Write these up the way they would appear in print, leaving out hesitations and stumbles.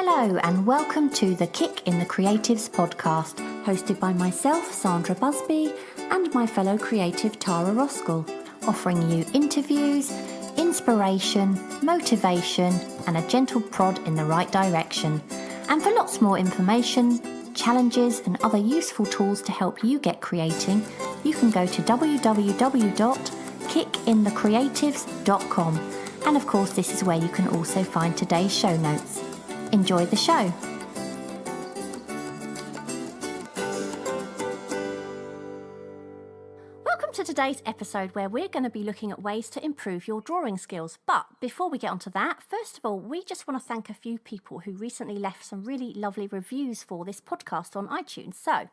Hello and welcome to the Kick in the Creatives podcast, hosted by myself, Sandra Busby, and my fellow creative Tara Roskell, offering you interviews, inspiration, motivation, and a gentle prod in the right direction. And for lots more information, challenges, and other useful tools to help you get creating, you can go to www.kickinthecreatives.com. And of course, this is where you can also find today's show notes. Enjoy the show. Welcome to today's episode where we're going to be looking at ways to improve your drawing skills. But before we get onto that, first of all, we just want to thank a few people who recently left some really lovely reviews for this podcast on iTunes. So,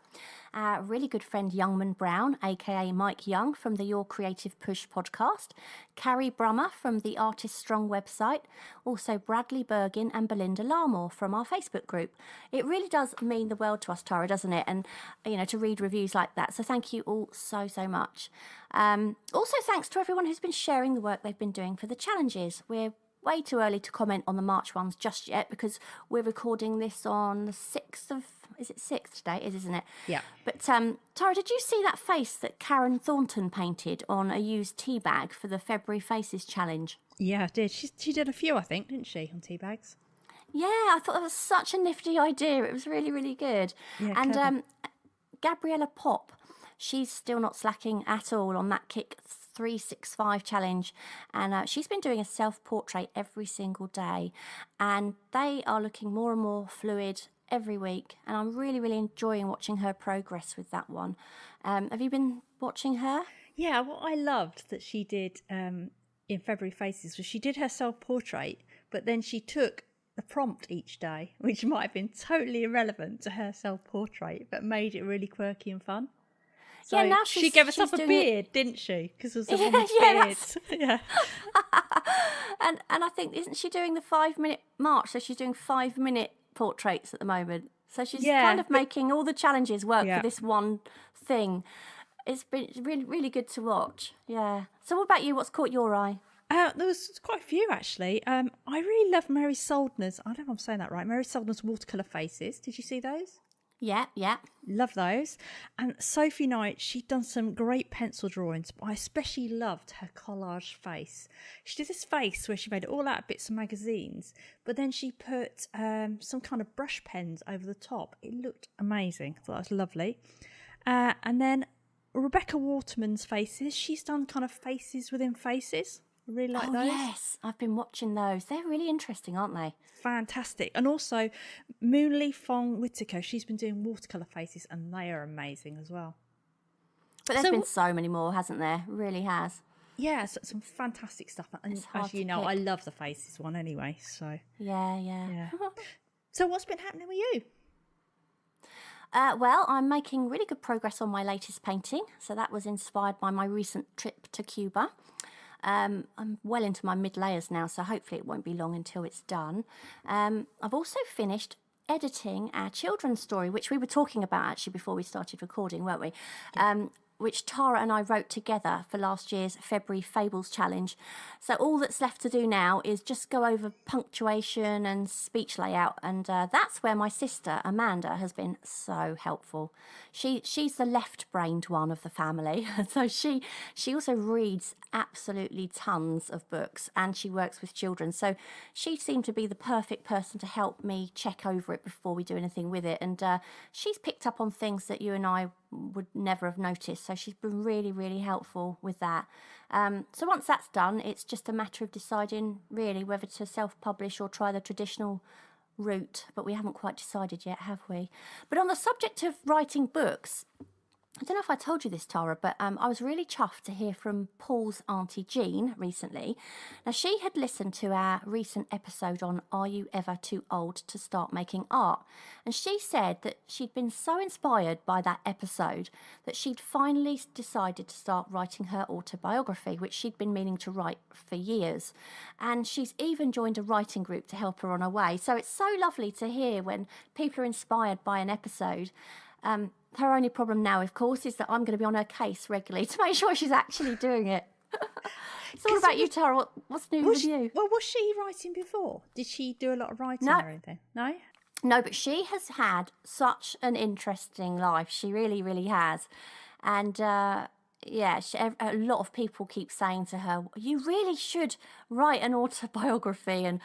our really good friend Youngman Brown, aka Mike Young from the Your Creative Push podcast, Carrie Brummer from the Artist Strong website, also Bradley Bergin and Belinda Larmore from our Facebook group. It really does mean the world to us, Tara, doesn't it? And, to read reviews like that. So thank you all so much. Also, thanks to everyone who's been sharing the work they've been doing for the challenges. We're way too early to comment on the March ones just yet because we're recording this on the 6th of... Is it 6th today? It is, isn't it? Yeah. But Tara, did you see that face that Karen Thornton painted on a used tea bag for the February Faces challenge? Yeah, I did. She did a few, I think, didn't she, on tea bags? Yeah, I thought that was such a nifty idea. It was really, really good. Yeah, and Gabriella Pop, she's still not slacking at all on that Kick 365 challenge, and she's been doing a self-portrait every single day, and they are looking more and more fluid every week, and I'm really, really enjoying watching her progress with that one. Have you been watching her? Yeah, what I loved that she did in February Faces was she did her self-portrait, but then she took a prompt each day, which might have been totally irrelevant to her self-portrait, but made it really quirky and fun. So yeah, now she gave herself a beard, didn't she? Because it was a woman's beard. Yeah. and I think, isn't she doing the 5-minute march? So she's doing 5-minute portraits at the moment. So she's kind of making all the challenges work for this one thing. It's been really, really good to watch. Yeah. So what about you? What's caught your eye? There was quite a few, actually. I really love Mary Soldner's, I don't know if I'm saying that right, Mary Soldner's watercolour faces. Did you see those? Yeah. Love those. And Sophie Knight, she'd done some great pencil drawings, but I especially loved her collage face. She did this face where she made it all out of bits of magazines, but then she put some kind of brush pens over the top. It looked amazing. I thought that was lovely. And then Rebecca Waterman's faces, she's done kind of faces within faces. I really like those. Yes, I've been watching those. They're really interesting, aren't they? Fantastic. And also Moonlee Fong Whitaker, she's been doing watercolour faces and they are amazing as well. But there's been so many more, hasn't there? It really has. Yeah, so some fantastic stuff. And as you know, I love the faces one anyway. So Yeah. So what's been happening with you? Well, I'm making really good progress on my latest painting. So that was inspired by my recent trip to Cuba. I'm well into my mid-layers now, so hopefully it won't be long until it's done. I've also finished editing our children's story, which we were talking about actually before we started recording, weren't we? Yeah. Which Tara and I wrote together for last year's February Fables Challenge. So all that's left to do now is just go over punctuation and speech layout, and that's where my sister Amanda has been so helpful. She's the left-brained one of the family, so she also reads absolutely tons of books, and she works with children. So she seemed to be the perfect person to help me check over it before we do anything with it, and she's picked up on things that you and I would never have noticed, so she's been really, really helpful with that. So once that's done, it's just a matter of deciding really whether to self-publish or try the traditional route, but we haven't quite decided yet, have we? But on the subject of writing books, I don't know if I told you this, Tara, but I was really chuffed to hear from Paul's Auntie Jean recently. Now, she had listened to our recent episode on Are You Ever Too Old to Start Making Art? And she said that she'd been so inspired by that episode that she'd finally decided to start writing her autobiography, which she'd been meaning to write for years. And she's even joined a writing group to help her on her way. So it's so lovely to hear when people are inspired by an episode. Her only problem now, of course, is that I'm going to be on her case regularly to make sure she's actually doing it. So what about you, Tara? What's new with you? Well, was she writing before? Did she do a lot of writing No. or anything? No? No, but she has had such an interesting life. She really, really has. And yeah, a lot of people keep saying to her, you really should write an autobiography. And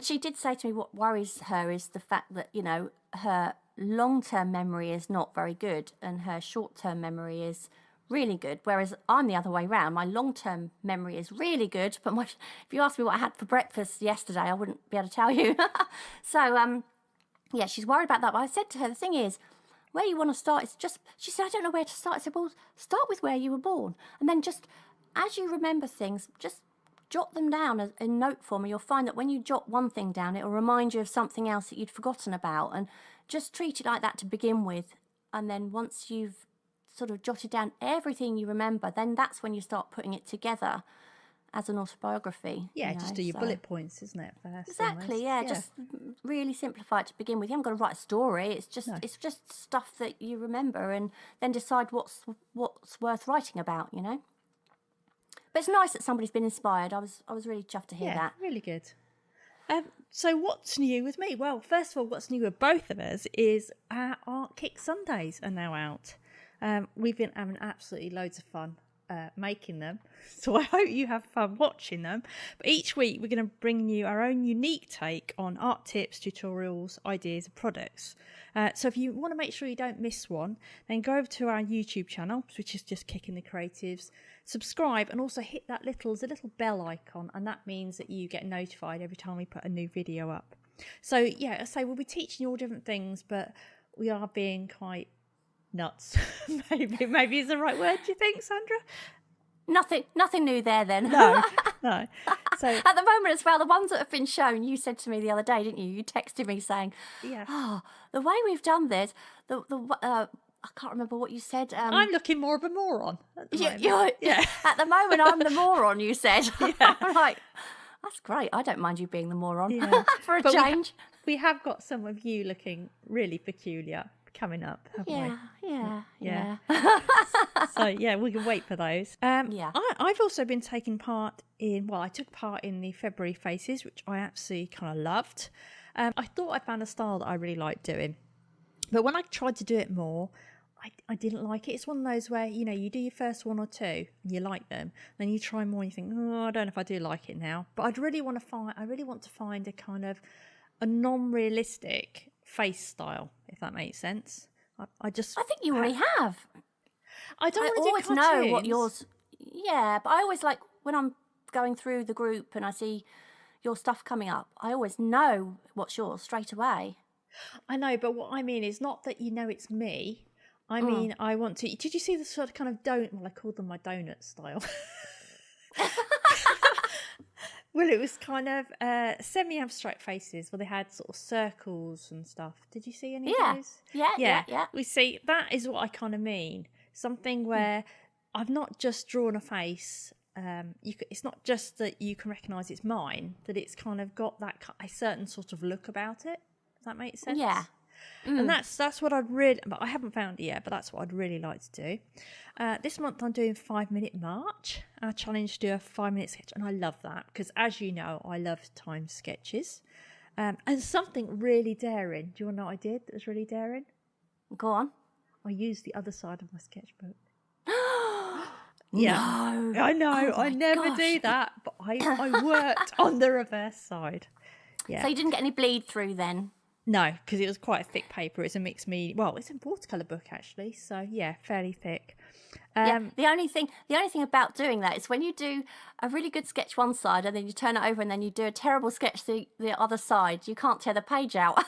she did say to me what worries her is the fact that, you know, her long-term memory is not very good and her short-term memory is really good. Whereas I'm the other way round. My long-term memory is really good, but if you asked me what I had for breakfast yesterday, I wouldn't be able to tell you. So, yeah, she's worried about that. But I said to her, the thing is, where you want to start is just, she said, I don't know where to start. I said, well, start with where you were born. And then just, as you remember things, just jot them down in note form. And you'll find that when you jot one thing down, it'll remind you of something else that you'd forgotten about. And just treat it like that to begin with. And then once you've sort of jotted down everything you remember, then that's when you start putting it together as an autobiography. Yeah, you know, just do your bullet points, isn't it? First, exactly. almost. Yeah, just really simplify it to begin with. You haven't got to write a story. It's just stuff that you remember, and then decide what's worth writing about. You know. But it's nice that somebody's been inspired. I was really chuffed to hear that. Really good. So what's new with me? Well, first of all, what's new with both of us is our Art Kick Sundays are now out. We've been having absolutely loads of fun making them, so I hope you have fun watching them. But each week we're going to bring you our own unique take on art tips, tutorials, ideas and products. So if you want to make sure you don't miss one, then go over to our YouTube channel, which is just Kicking the Creatives, subscribe, and also hit that there's a little bell icon, and that means that you get notified every time we put a new video up. So yeah, I say we'll be teaching you all different things, but we are being quite nuts. maybe is the right word, do you think, Sandra? Nothing new there then. No. So at the moment as well, the ones that have been shown, you said to me the other day, didn't you? You texted me saying, "Oh, the way we've done this, I can't remember what you said. I'm looking more of a moron at the moment. At the moment, I'm the moron. You said. I'm like, that's great. I don't mind you being the moron for a change. We have got some of you looking really peculiar coming up, haven't we? Yeah. So yeah, we can wait for those. I've also been taking part in, I took part in the February Faces, which I absolutely kind of loved. I thought I found a style that I really liked doing, but when I tried to do it more, I didn't like it. It's one of those where, you know, you do your first one or two and you like them, then you try more and you think, oh, I don't know if I do like it now. But I really want to find a kind of a non-realistic face style, if that makes sense. I think you already have. I don't want to always do cartoons. know what yours. Yeah, but I always like when I'm going through the group and I see your stuff coming up. I always know what's yours straight away. I know, but what I mean is not that you know it's me. I mean, I want to. Did you see the sort of kind of I called them my donut style. Well, it was kind of semi-abstract faces where they had sort of circles and stuff. Did you see any of those? Yeah. We see, that is what I kind of mean. Something where I've not just drawn a face. It's not just that you can recognise it's mine, that it's kind of got a certain sort of look about it. Does that make sense? Yeah. And that's what I'd really, but I haven't found it yet, but that's what I'd really like to do. This month I'm doing 5-minute march. Our challenge to do a 5-minute sketch, and I love that because, as you know, I love timed sketches. And something really daring. Do you want to know what I did that was really daring? Go on. I used the other side of my sketchbook. No. I know. Oh I never do that, but I worked on the reverse side. Yeah. So you didn't get any bleed through then? No, because it was quite a thick paper. It's a mixed media. Well, it's a watercolour book actually, so yeah, fairly thick. The only thing about doing that is when you do a really good sketch one side and then you turn it over and then you do a terrible sketch the other side, you can't tear the page out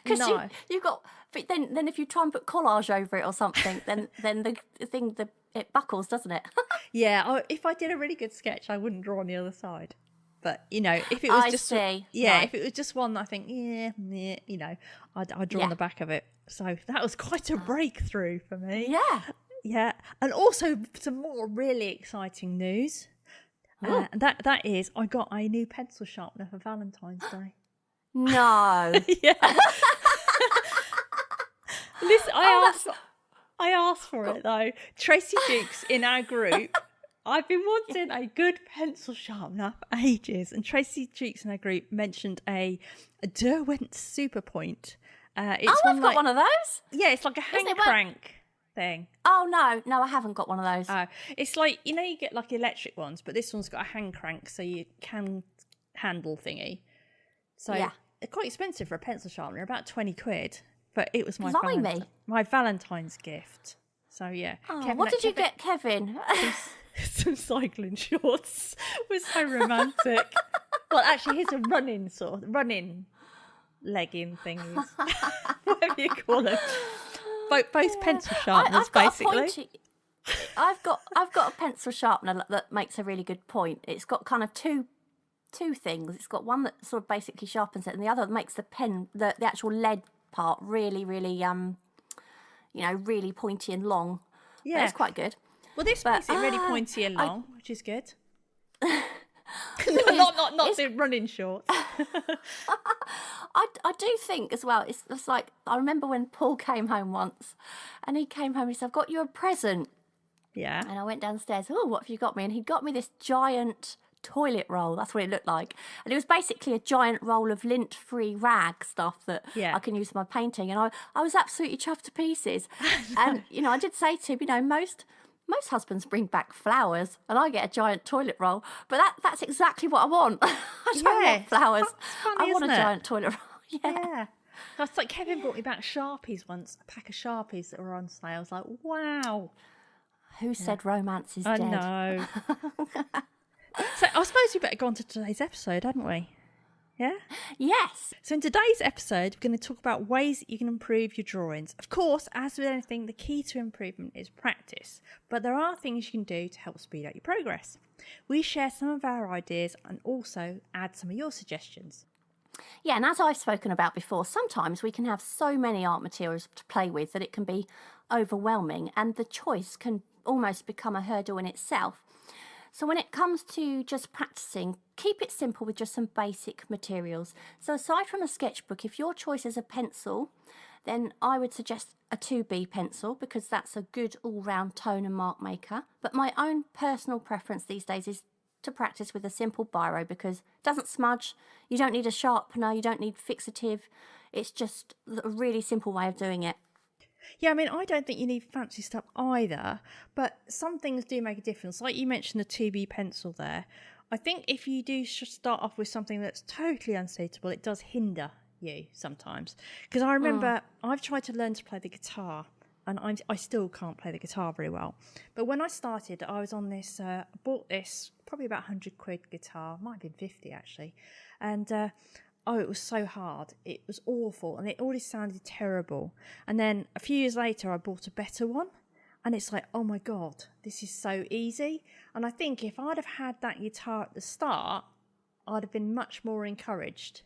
because you've got. But then if you try and put collage over it or something, then it buckles, doesn't it? Yeah. If I did a really good sketch, I wouldn't draw on the other side. But, you know, if it was if it was just one that I think, you know, I'd draw on the back of it. So that was quite a breakthrough for me. Yeah. Yeah. And also some more really exciting news. That is, I got a new pencil sharpener for Valentine's Day. No. Yeah. Listen, I asked for it though. Tracy Dukes in our group I've been wanting a good pencil sharpener for ages, and Tracy Cheeks in our group mentioned a Derwent Super Point. It's I've got one of those. Yeah, it's like a hand crank thing. Oh, no, I haven't got one of those. Oh, it's like, you know, you get like electric ones, but this one's got a hand crank, so you can handle thingy. So they're quite expensive for a pencil sharpener, about 20 quid. But it was my Valentine's gift. So yeah. Oh, Kevin, what did you get, Kevin? Some cycling shorts. Was so romantic. Well, actually, here's a running legging thingies, whatever you call them. Both pencil sharpeners, basically. I've got a pencil sharpener that makes a really good point. It's got kind of two things. It's got one that sort of basically sharpens it, and the other makes the pen, the actual lead part, really, really, really pointy and long. Yeah, it's quite good. Well, this makes it really pointy and long, which is good. not the running shorts. I do think as well, it's like, I remember when Paul came home once, and he came home and he said, I've got you a present. Yeah. And I went downstairs, oh, what have you got me? And he got me this giant toilet roll. That's what it looked like. And it was basically a giant roll of lint-free rag stuff that I can use for my painting. And I was absolutely chuffed to pieces. And, I did say to him, most husbands bring back flowers, and I get a giant toilet roll. But that's exactly what I want. I don't want flowers. Funny, I want a giant toilet roll. Yeah. That's like Kevin brought me back Sharpies once, a pack of Sharpies that were on sale. I was like, wow. Who said romance is dead? I know. So I suppose we better go on to today's episode, hadn't we? Yeah? Yes. So in today's episode, we're going to talk about ways that you can improve your drawings. Of course, as with anything, the key to improvement is practice. But there are things you can do to help speed up your progress. We share some of our ideas and also add some of your suggestions. Yeah, and as I've spoken about before, sometimes we can have so many art materials to play with that it can be overwhelming, and the choice can almost become a hurdle in itself. So when it comes to just practicing, keep it simple with just some basic materials. So aside from a sketchbook, if your choice is a pencil, then I would suggest a 2B pencil, because that's a good all-round tone and mark maker. But my own personal preference these days is to practice with a simple biro, because it doesn't smudge, you don't need a sharpener, you don't need fixative. It's just a really simple way of doing it. Yeah, I mean, I don't think you need fancy stuff either, but some things do make a difference. Like you mentioned the 2B pencil there. I think if you do start off with something that's totally unsuitable, it does hinder you sometimes. Because I remember I've tried to learn to play the guitar, and I still can't play the guitar very well. But when I started, I was on this, I bought this probably about 100 quid guitar, might have been 50 actually, and it was so hard. It was awful, and it already sounded terrible. And then a few years later, I bought a better one, and it's like, oh my God, this is so easy. And I think if I'd have had that guitar at the start, I'd have been much more encouraged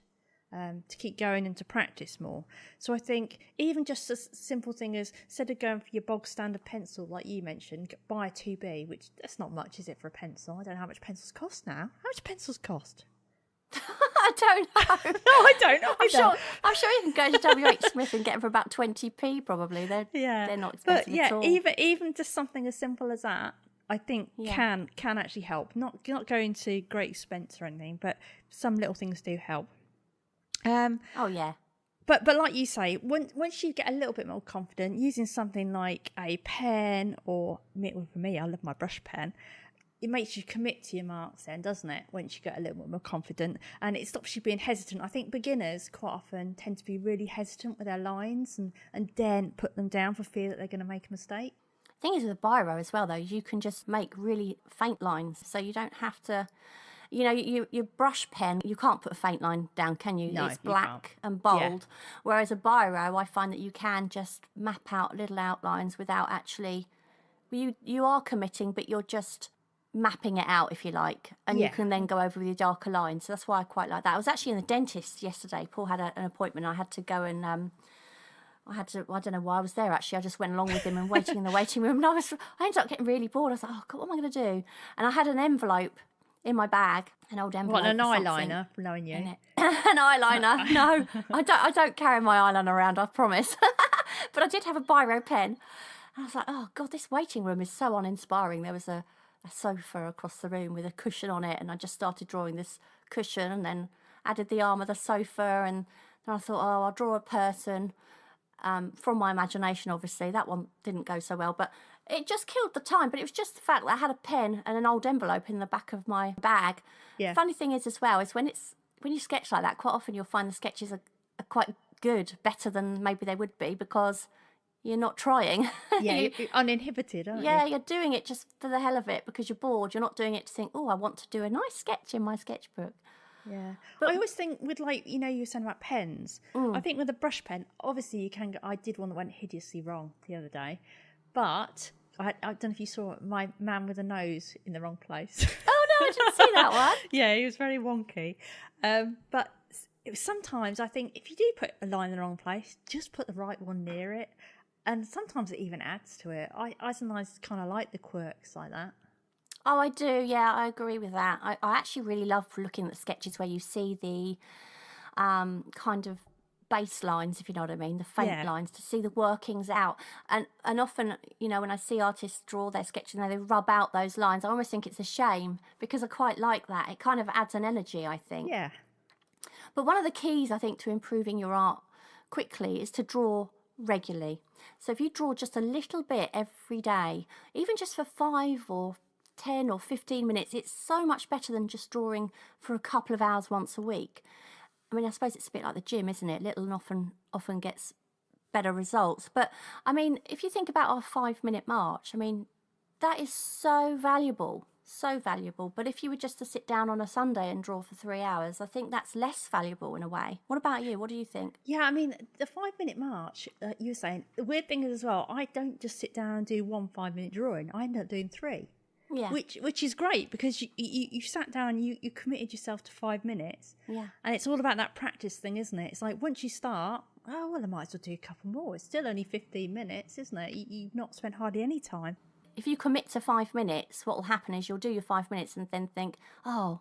to keep going and to practice more. So I think even just a simple thing as, instead of going for your bog standard pencil like you mentioned, buy a 2B, which that's not much, is it, for a pencil? I don't know how much pencils cost now. How much pencils cost? I don't know. No, I don't know. I'm sure you can go to WH Smith and get them for about 20p probably. They're not expensive at all. Even just something as simple as that, I think can actually help. Not going to great expense or anything, but some little things do help. Oh yeah. But like you say, once you get a little bit more confident, using something like a pen, or for me, I love my brush pen. It makes you commit to your marks then, doesn't it? Once you get a little bit more confident, and it stops you being hesitant. I think beginners quite often tend to be really hesitant with their lines and daren't put them down for fear that they're going to make a mistake. The thing is with a biro as well, though, you can just make really faint lines, so you don't have to. Your brush pen, you can't put a faint line down, can you? No, it's black and bold. Whereas a biro, I find that you can just map out little outlines without actually. You are committing, but you're just mapping it out, if you like, and you can then go over with your darker lines. So that's why I quite like that. I was actually in the dentist yesterday. Paul had an appointment. I had to go and I don't know why I was there actually. I just went along with him and waiting in the waiting room, and I ended up getting really bored. I was like, oh God, what am I going to do? And I had an envelope in my bag, an old envelope. What, an eyeliner, knowing you? An eyeliner? No, I don't carry my eyeliner around, I promise. But I did have a biro pen. And I was like, oh God, this waiting room is so uninspiring. There was a sofa across the room with a cushion on it, and I just started drawing this cushion and then added the arm of the sofa, and then I thought, oh, I'll draw a person from my imagination. Obviously that one didn't go so well, but it just killed the time. But it was just the fact that I had a pen and an old envelope in the back of my bag. Yeah. Funny thing is as well is when you sketch like that, quite often you'll find the sketches are quite good, better than maybe they would be, because you're not trying. Yeah, you're uninhibited, aren't Yeah, you? you're doing it just for the hell of it because you're bored. You're not doing it to think, oh, I want to do a nice sketch in my sketchbook. Yeah. But I always think with, like, you know, you were saying about pens. I think with a brush pen, obviously you can. I did one that went hideously wrong the other day, but I don't know if you saw my man with a nose in the wrong place. oh no, I didn't see that one. Yeah, he was very wonky. But sometimes I think if you do put a line in the wrong place, just put the right one near it. And sometimes it even adds to it. I sometimes kind of like the quirks like that. Oh, I do. Yeah, I agree with that. I actually really love looking at sketches where you see the kind of base lines, if you know what I mean, the faint lines, to see the workings out. And often, you know, when I see artists draw their sketches and they rub out those lines, I almost think it's a shame because I quite like that. It kind of adds an energy, I think. Yeah. But one of the keys, I think, to improving your art quickly is to draw regularly. So if you draw just a little bit every day, even just for 5 or 10 or 15 minutes, it's so much better than just drawing for a couple of hours once a week. I mean, I suppose it's a bit like the gym, isn't it? Little and often gets better results. But I mean, if you think about our 5-minute march, I mean, that is so valuable. So valuable. But if you were just to sit down on a Sunday and draw for 3 hours, I think that's less valuable in a way. What about you? What do you think? Yeah, I mean, the 5-minute march, you were saying, the weird thing is as well, I don't just sit down and do one 5-minute drawing. I end up doing 3. Yeah. Which is great because you sat down, you committed yourself to 5 minutes. Yeah. And it's all about that practice thing, isn't it? It's like once you start, oh, well, I might as well do a couple more. It's still only 15 minutes, isn't it? You've not spent hardly any time. If you commit to 5 minutes, what will happen is you'll do your 5 minutes and then think, oh,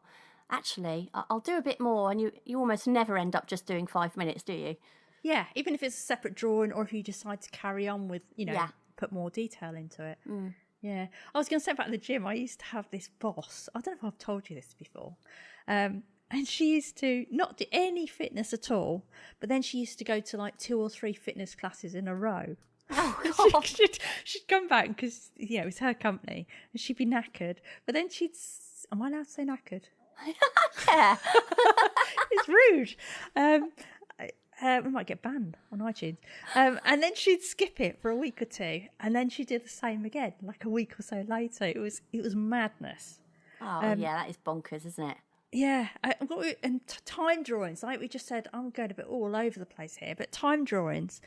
actually, I'll do a bit more. And you almost never end up just doing 5 minutes, do you? Yeah, even if it's a separate drawing or if you decide to carry on with, you know, put more detail into it. Yeah. I was going to say about the gym, I used to have this boss. I don't know if I've told you this before. And she used to not do any fitness at all, but then she used to go to like 2 or 3 fitness classes in a row. Oh, God. she'd come back because, yeah, it was her company and she'd be knackered. But then am I allowed to say knackered? Yeah. It's rude. We might get banned on iTunes. And then she'd skip it for a week or 2, and then she did the same again, like a week or so later. It was madness. Oh, yeah, that is bonkers, isn't it? Yeah, and time drawings, like we just said, I'm going a bit all over the place here, but time drawings,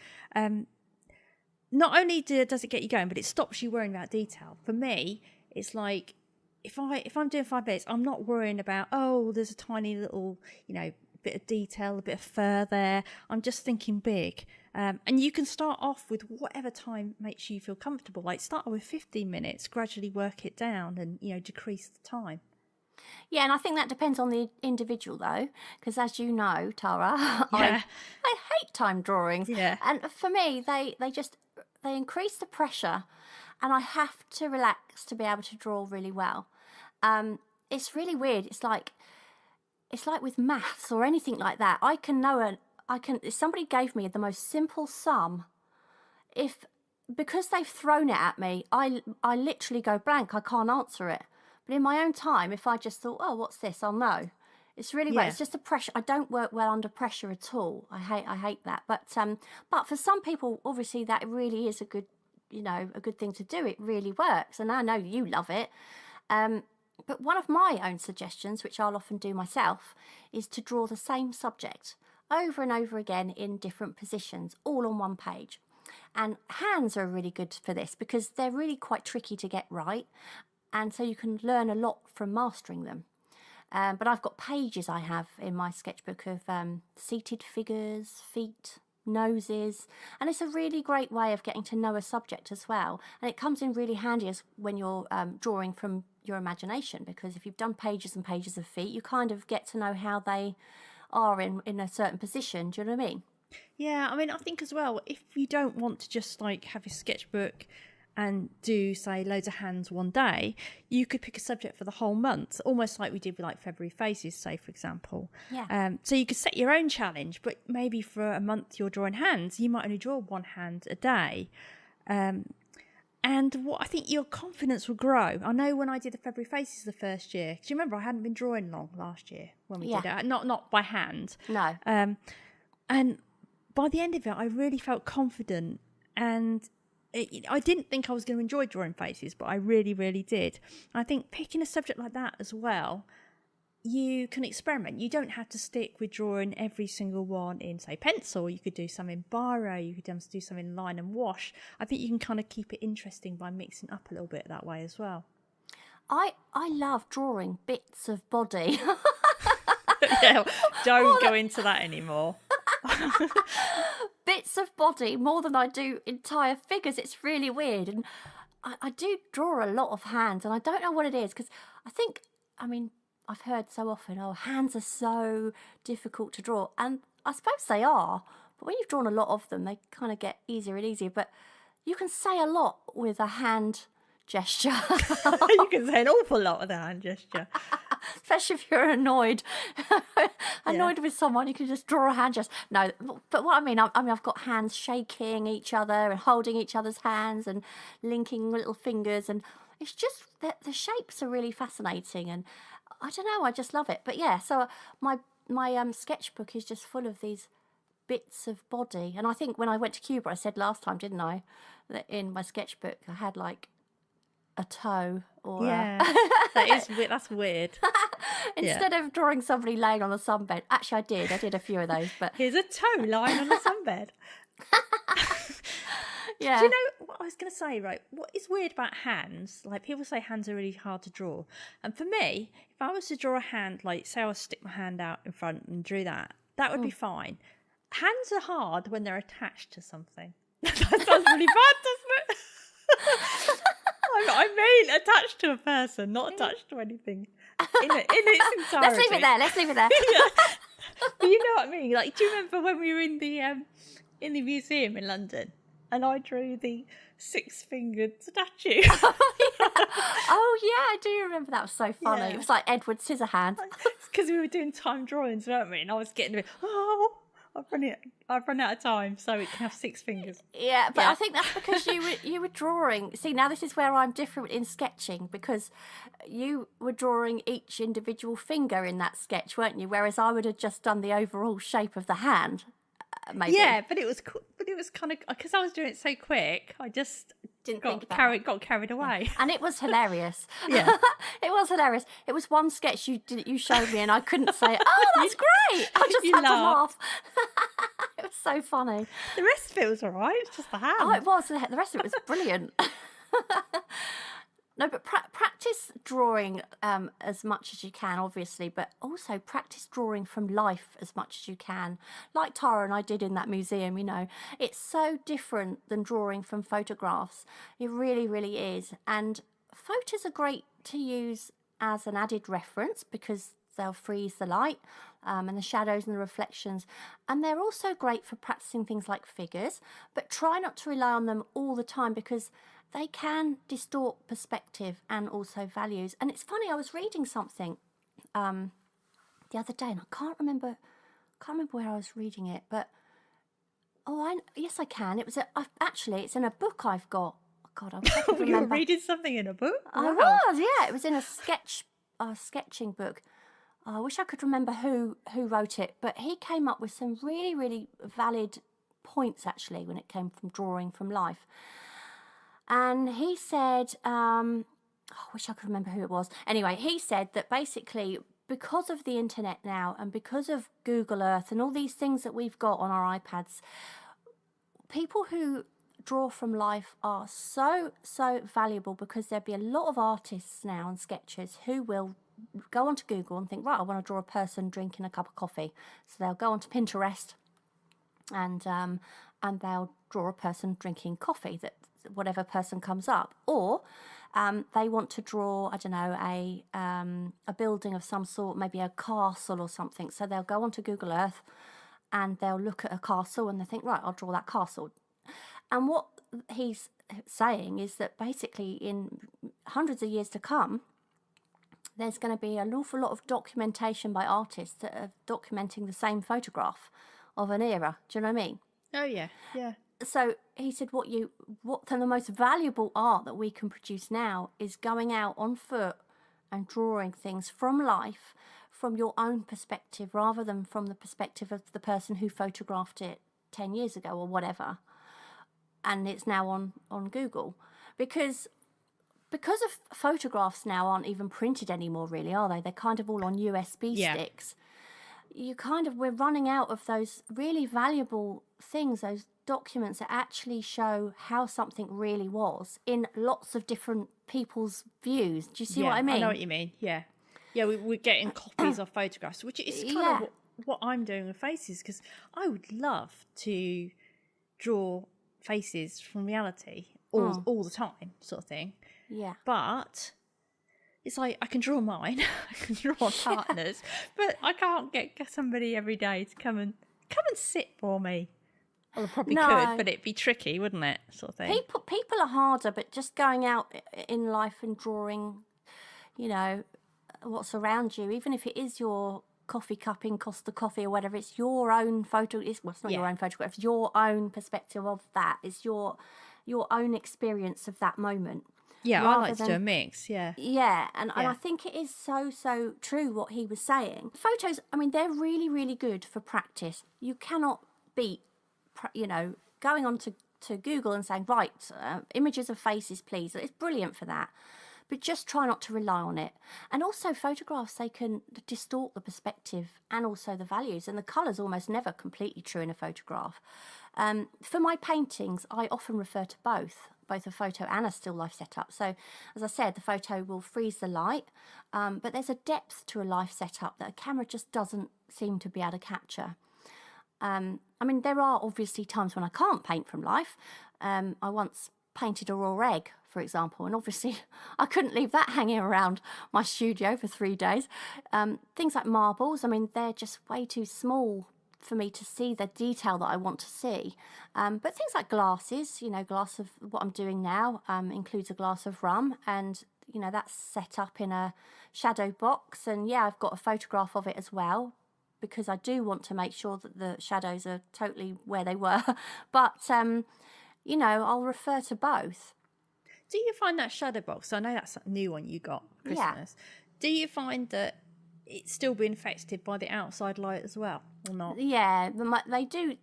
not only does it get you going, but it stops you worrying about detail. For me, it's like if I'm doing 5 minutes, I'm not worrying about, oh, there's a tiny little, you know, bit of detail, a bit of fur there. I'm just thinking big. And you can start off with whatever time makes you feel comfortable. Like start with 15 minutes, gradually work it down and, you know, decrease the time. Yeah, and I think that depends on the individual though, because as you know, Tara, Yeah. I hate time drawings. Yeah. And for me, they increase the pressure, and I have to relax to be able to draw really well. It's really weird. It's like with maths or anything like that. If somebody gave me the most simple sum, because they've thrown it at me, I literally go blank. I can't answer it. But in my own time, if I just thought, oh, what's this? I'll know. It's really weird. It's just the pressure. I don't work well under pressure at all. I hate that. But for some people, obviously, that really is a good thing to do. It really works, and I know you love it. But one of my own suggestions, which I'll often do myself, is to draw the same subject over and over again in different positions, all on one page. And hands are really good for this because they're really quite tricky to get right. And so you can learn a lot from mastering them. But I've got pages I have in my sketchbook of seated figures, feet, noses, and it's a really great way of getting to know a subject as well. And it comes in really handy as when you're drawing from your imagination, because if you've done pages and pages of feet, you kind of get to know how they are in a certain position. Do you know what I mean? Yeah, I mean, I think as well, if you don't want to just like have your sketchbook and do, say, loads of hands one day, you could pick a subject for the whole month, almost like we did with like February faces, say, for example. Yeah. So you could set your own challenge, but maybe for a month you're drawing hands, you might only draw one hand a day. And what I think your confidence will grow. I know when I did the February faces the first year, because you remember I hadn't been drawing long last year when we did it, not by hand. No. And by the end of it, I really felt confident, and I didn't think I was going to enjoy drawing faces, but I really, really did. I think picking a subject like that as well, you can experiment. You don't have to stick with drawing every single one in, say, pencil. You could do some in biro. You could do some in line and wash. I think you can kind of keep it interesting by mixing up a little bit that way as well. I love drawing bits of body. Yeah, don't go into that anymore. Bits of body more than I do entire figures. It's really weird. And I do draw a lot of hands, and I don't know what it is, because I mean, I've heard so often, oh, hands are so difficult to draw. And I suppose they are. But when you've drawn a lot of them, they kind of get easier and easier. But you can say a lot with a hand gesture. You can say an awful lot with a hand gesture. Especially if you're annoyed with someone, you can just draw a hand gesture. No, but what I mean, I've got hands shaking each other and holding each other's hands and linking little fingers, and it's just the shapes are really fascinating, and I don't know, I just love it. But yeah, so my sketchbook is just full of these bits of body, and I think when I went to Cuba, I said last time, didn't I, that in my sketchbook I had like a toe or that's weird. Instead of drawing somebody laying on a sunbed, actually I did a few of those, but here's a toe lying on a sunbed. Yeah. Do you know what I was going to say, right? What is weird about hands, like people say hands are really hard to draw, and for me, if I was to draw a hand, like say I was to stick my hand out in front and drew that would be fine. Hands are hard when they're attached to something. That sounds really bad, doesn't it? I mean attached to a person, not attached to anything in its entirety. Let's leave it there. Yeah. But you know what I mean? Like, do you remember when we were in the museum in London and I drew the 6-fingered statue? Oh yeah, I do remember. That was so funny. Yeah. It was like Edward Scissorhands. It's because we were doing time drawings, weren't we? And I was getting a bit, I've run out of time, so it can have 6 fingers. Yeah, but I think that's because you were drawing. See, now this is where I'm different in sketching, because you were drawing each individual finger in that sketch, weren't you? Whereas I would have just done the overall shape of the hand, maybe. Yeah, but it was kind of, because I was doing it so quick, I just got carried away. And it was hilarious. Yeah. It was hilarious. It was one sketch you showed me, and I couldn't say, oh, that's great. I just had to laugh. It was so funny. The rest of it was all right. It's just the hand. Oh, it was. The rest of it was brilliant. No, but practice drawing as much as you can, obviously, but also practice drawing from life as much as you can. Like Tara and I did in that museum, you know. It's so different than drawing from photographs. It really, really is. And photos are great to use as an added reference because they'll freeze the light and the shadows and the reflections. And they're also great for practicing things like figures, but try not to rely on them all the time because they can distort perspective and also values. And it's funny, I was reading something the other day, and I can't remember where I was reading it, but yes, I can. It was actually it's in a book I've got. Oh, God, I wish I could remember. You were reading something in a book? I was, yeah. It was in a sketching book. I wish I could remember who wrote it, but he came up with some really, really valid points actually when it came from drawing from life. And he said, I wish I could remember who it was. Anyway, he said that basically because of the internet now and because of Google Earth and all these things that we've got on our iPads, people who draw from life are so valuable because there'll be a lot of artists now and sketchers who will go onto Google and think, right, I want to draw a person drinking a cup of coffee. So they'll go onto Pinterest and they'll draw a person drinking coffee, that whatever person comes up, or they want to draw, I don't know, a building of some sort, maybe a castle or something. So they'll go onto Google Earth and they'll look at a castle and they think, right, I'll draw that castle. And what he's saying is that basically in hundreds of years to come, there's going to be an awful lot of documentation by artists that are documenting the same photograph of an era. Do you know what I mean? Oh yeah, yeah, So he said, what the most valuable art that we can produce now is going out on foot and drawing things from life, from your own perspective, rather than from the perspective of the person who photographed it 10 years ago or whatever. And it's now on Google. Because of photographs now aren't even printed anymore, really, are they? They're kind of all on USB Yeah. sticks. We're running out of those really valuable things, those documents that actually show how something really was in lots of different people's views. Do you see what I mean? I know what you mean. Yeah, yeah. We're getting copies of photographs, which is kind Yeah. of what I'm doing with faces, because I would love to draw faces from reality all the time, sort of thing. Yeah. But it's like I can draw mine, I can draw my partners, but I can't get somebody every day to come and sit for me. Well, I probably No. could, but it'd be tricky, wouldn't it? Sort of thing. People are harder, but just going out in life and drawing, what's around you, even if it is your coffee cup in Costa Coffee or whatever, it's your own photo. It's not your own photograph. It's your own perspective of that. It's your own experience of that moment. Yeah, I like to do a mix. Yeah. Yeah, and I think it is so true what he was saying. Photos, I mean, they're really, really good for practice. You cannot beat, going on to Google and saying, right, images of faces, please. It's brilliant for that. But just try not to rely on it. And also photographs, they can distort the perspective and also the values. And the colour's almost never completely true in a photograph. For my paintings, I often refer to both a photo and a still life setup. So, as I said, the photo will freeze the light, but there's a depth to a life setup that a camera just doesn't seem to be able to capture. I mean, there are obviously times when I can't paint from life. I once painted a raw egg, for example, and obviously I couldn't leave that hanging around my studio for 3 days. Things like marbles, I mean, they're just way too small for me to see the detail that I want to see. But things like glasses, glass of what I'm doing now includes a glass of rum, and that's set up in a shadow box, and I've got a photograph of it as well, because I do want to make sure that the shadows are totally where they were. But I'll refer to both. Do you find that shadow box? I know that's a new one you got for Christmas. Do you find that it's still being affected by the outside light as well, or not? Yeah, they do.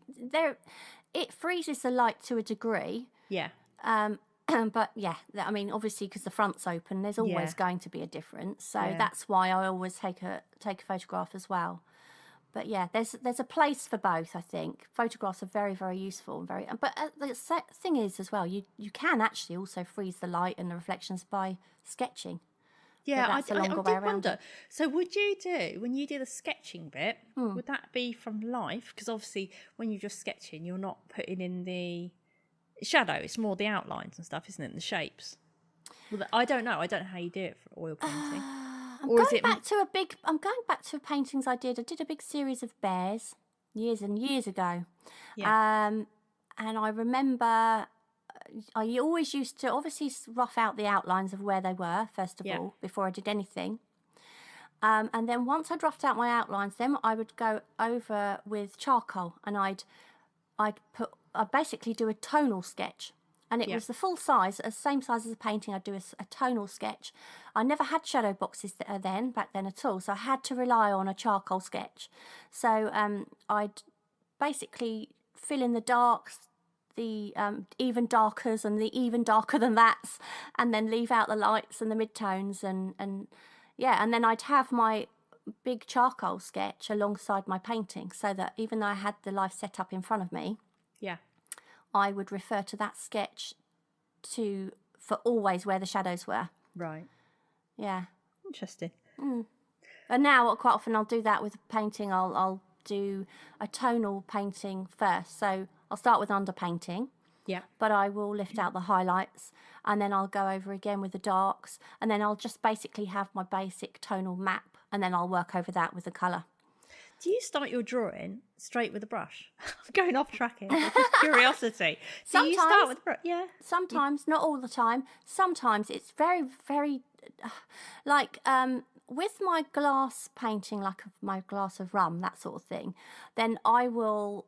It freezes the light to a degree. Yeah. But I mean, obviously, because the front's open, there's always going to be a difference. So that's why I always take a photograph as well. But there's a place for both. I think photographs are very, very useful and But the thing is, as well, you can actually also freeze the light and the reflections by sketching. Yeah, that's I a longer did way around wonder. it. So would you when you do the sketching bit, would that be from life? Because obviously when you're just sketching, you're not putting in the shadow. It's more the outlines and stuff, isn't it? And the shapes. Well, I don't know. I don't know how you do it for oil painting. I'm going back to paintings I did. I did a big series of bears years and years ago. Yeah. And I remember I always used to obviously rough out the outlines of where they were, first of all, before I did anything. And then once I'd roughed out my outlines, then I would go over with charcoal, and I'd basically do a tonal sketch. And it was the full size, same size as a painting. I'd do a tonal sketch. I never had shadow boxes back then at all, so I had to rely on a charcoal sketch. So I'd basically fill in the darks, the even darkers and the even darker than that's, and then leave out the lights and the midtones, and then I'd have my big charcoal sketch alongside my painting, so that even though I had the life set up in front of me, I would refer to that sketch for always where the shadows were. Right. Yeah. Interesting. And now quite often I'll do that with a painting. I'll do a tonal painting first. So I'll start with underpainting. Yeah. But I will lift out the highlights, and then I'll go over again with the darks, and then I'll just basically have my basic tonal map, and then I'll work over that with the colour. Do you start your drawing straight with a brush? I'm going off track here. Just curiosity. Do you start with a brush? Yeah. Sometimes, not all the time. Sometimes it's very, very like with my glass painting, like my glass of rum, that sort of thing. Then I will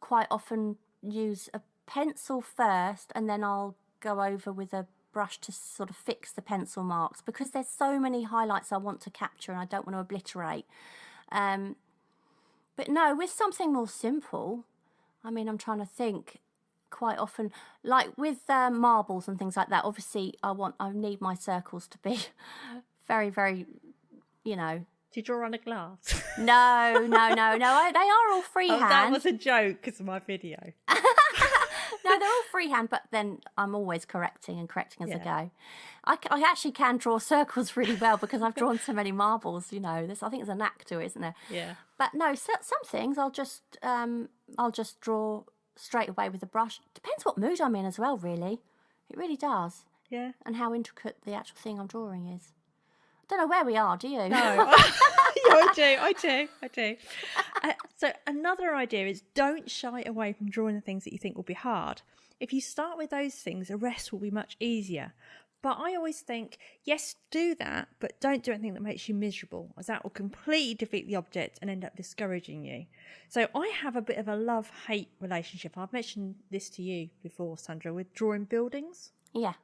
quite often use a pencil first, and then I'll go over with a brush to sort of fix the pencil marks, because there's so many highlights I want to capture and I don't want to obliterate. But no, with something more simple, I mean, I'm trying to think. Quite often, like with marbles and things like that, obviously I need my circles to be very, very, you know. Do you draw on a glass? No, they are all freehand. Oh, that was a joke because of my video. No, they're all freehand, but then I'm always correcting as I go. I actually can draw circles really well because I've drawn so many marbles, you know. I think there's a knack to it, isn't there? Yeah. But no, some things I'll just draw straight away with a brush. Depends what mood I'm in as well, really. It really does. Yeah. And how intricate the actual thing I'm drawing is. I don't know where we are, do you? No. I do. So another idea is don't shy away from drawing the things that you think will be hard. If you start with those things, the rest will be much easier. But I always think, yes, do that, but don't do anything that makes you miserable, as that will completely defeat the object and end up discouraging you. So I have a bit of a love-hate relationship. I've mentioned this to you before, Sandra, with drawing buildings. Yeah.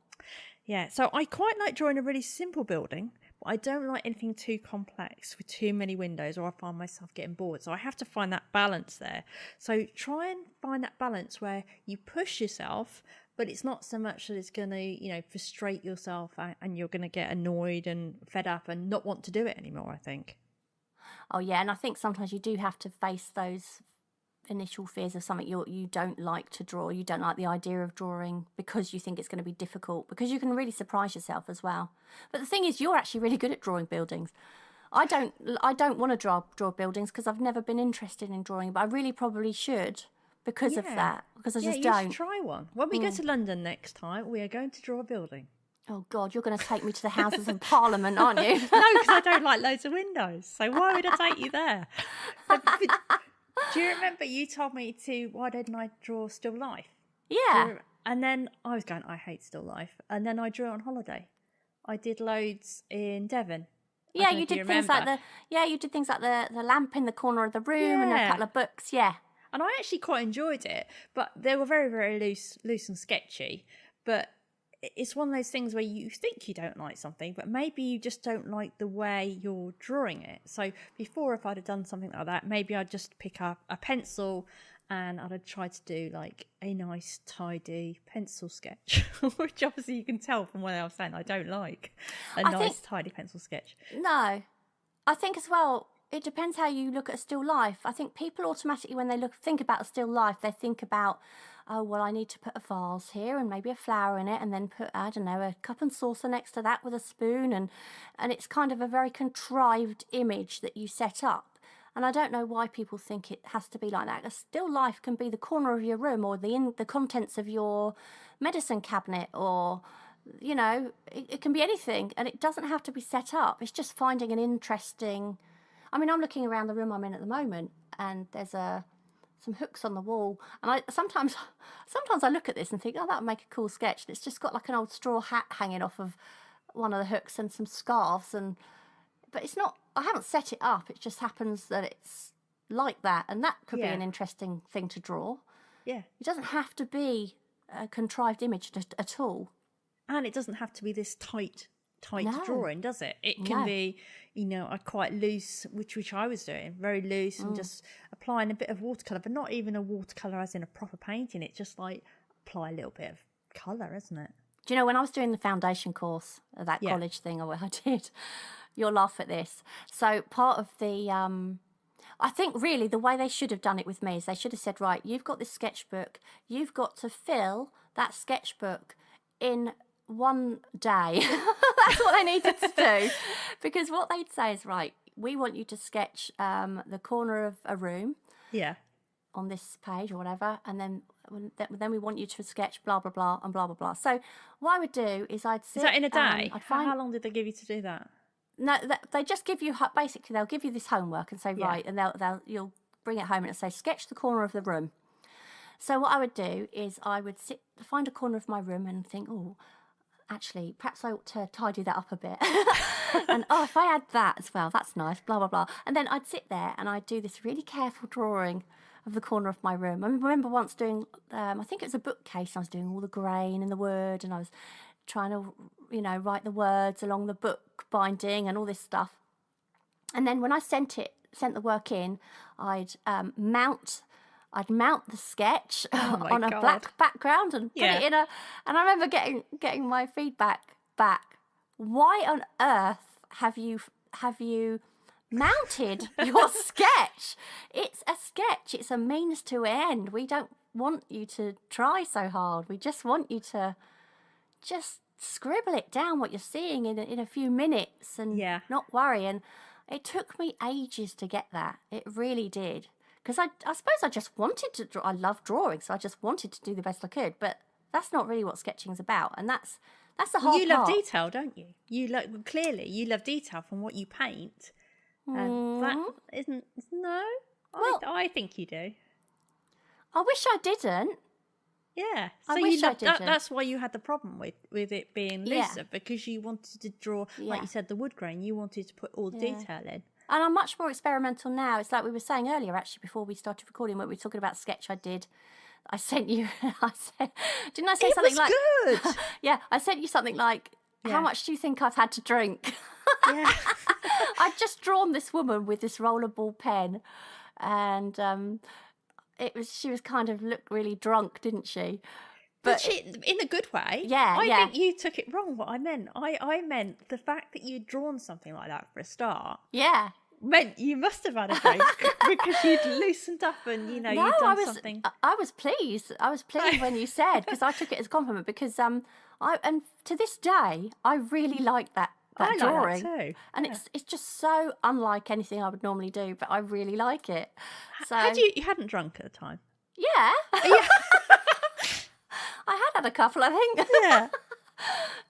Yeah, so I quite like drawing a really simple building, but I don't like anything too complex with too many windows, or I find myself getting bored. So I have to find that balance there. So try and find that balance where you push yourself, but it's not so much that it's going to, frustrate yourself and you're going to get annoyed and fed up and not want to do it anymore, I think. Oh, yeah, and I think sometimes you do have to face those initial fears of something you don't like to draw. You don't like the idea of drawing because you think it's going to be difficult, because you can really surprise yourself as well. But the thing is, you're actually really good at drawing buildings. I don't want to draw buildings because I've never been interested in drawing, but I really probably should because of that, because I just you don't. Should try one. When we go to London next time, we are going to draw a building. Oh, God, you're going to take me to the Houses of Parliament, aren't you? No, because I don't like loads of windows. So why would I take you there? Do you remember you told me why didn't I draw still life? Yeah. And then I was going, I hate still life. And then I drew it on holiday. I did loads in Devon. Yeah, you did things like the lamp in the corner of the room and a couple of books, yeah. And I actually quite enjoyed it, but they were very, very loose and sketchy. But it's one of those things where you think you don't like something, but maybe you just don't like the way you're drawing it. So before, if I'd have done something like that, maybe I'd just pick up a pencil and I'd have tried to do like a nice, tidy pencil sketch, which obviously you can tell from what I was saying I don't like tidy pencil sketch. No, I think as well, it depends how you look at a still life. I think people automatically, when they think about a still life, they think about, oh, well, I need to put a vase here and maybe a flower in it, and then put, I don't know, a cup and saucer next to that with a spoon, and it's kind of a very contrived image that you set up. And I don't know why people think it has to be like that. A still life can be the corner of your room, or the contents of your medicine cabinet, or, it can be anything, and it doesn't have to be set up. It's just finding an interesting... I mean, I'm looking around the room I'm in at the moment, and there's some hooks on the wall, and I sometimes I look at this and think, oh, that would make a cool sketch. And it's just got like an old straw hat hanging off of one of the hooks and some scarves, but it's not. I haven't set it up. It just happens that it's like that, and that could be an interesting thing to draw. Yeah, it doesn't have to be a contrived image at all, and it doesn't have to be this tight drawing, does it? It can be, a quite loose, which I was doing, very loose, and just applying a bit of watercolour, but not even a watercolour as in a proper painting. It's just like apply a little bit of colour, isn't it? Do you know, when I was doing the foundation course, that college thing I did, you'll laugh at this. So part of the, I think really the way they should have done it with me is they should have said, right, you've got this sketchbook, you've got to fill that sketchbook in one day. That's what they needed to do, because what they'd say is, right, we want you to sketch the corner of a room on this page or whatever, and then we want you to sketch blah blah blah and blah blah blah. So what I would do is I'd sit. Is that in a day? I'd find... How long did they give you to do that? No, they just give you basically they'll give you this homework and say Yeah. right, and you'll bring it home and it'll say sketch the corner of the room. So what I would do is I would find a corner of my room and think, oh, actually, perhaps I ought to tidy that up a bit. And oh, if I add that as well, that's nice, blah, blah, blah. And then I'd sit there and I'd do this really careful drawing of the corner of my room. I remember once doing, I think it was a bookcase, and I was doing all the grain and the wood, and I was trying to, write the words along the book binding and all this stuff. And then when I sent the work in, I'd mount the sketch on a God. black background and put it in a. And I remember getting my feedback back. Why on earth have you mounted your sketch? It's a sketch. It's a means to an end. We don't want you to try so hard. We just want you to just scribble it down what you're seeing in a few minutes and not worry. And it took me ages to get that. It really did. Because I suppose I just wanted to draw. I love drawing, so I just wanted to do the best I could. But that's not really what sketching's about, and that's the hard part. You love detail, don't you? Clearly you love detail from what you paint, and that isn't. No, I think you do. I wish I didn't. Yeah, so I wish I didn't. That's why you had the problem with it being looser, because you wanted to draw, like you said, the wood grain. You wanted to put all the detail in. And I'm much more experimental now. It's like we were saying earlier, actually, before we started recording, when we were talking about sketch I did. I sent you, didn't I say it something was like... good. Yeah, I sent you something like, how much do you think I've had to drink? Yeah. I'd just drawn this woman with this rollerball pen, and she was kind of looked really drunk, didn't she? But she, in a good way. Yeah, I think you took it wrong. What I meant, I meant the fact that you'd drawn something like that for a start. Yeah. Meant you must have had a drink because you'd loosened up and you'd done something. I was pleased. I was pleased when you said, because I took it as a compliment, because and to this day I really like that drawing. Like that too. And it's just so unlike anything I would normally do, but I really like it. So you hadn't drunk at the time? Yeah. I had a couple, I think. Yeah.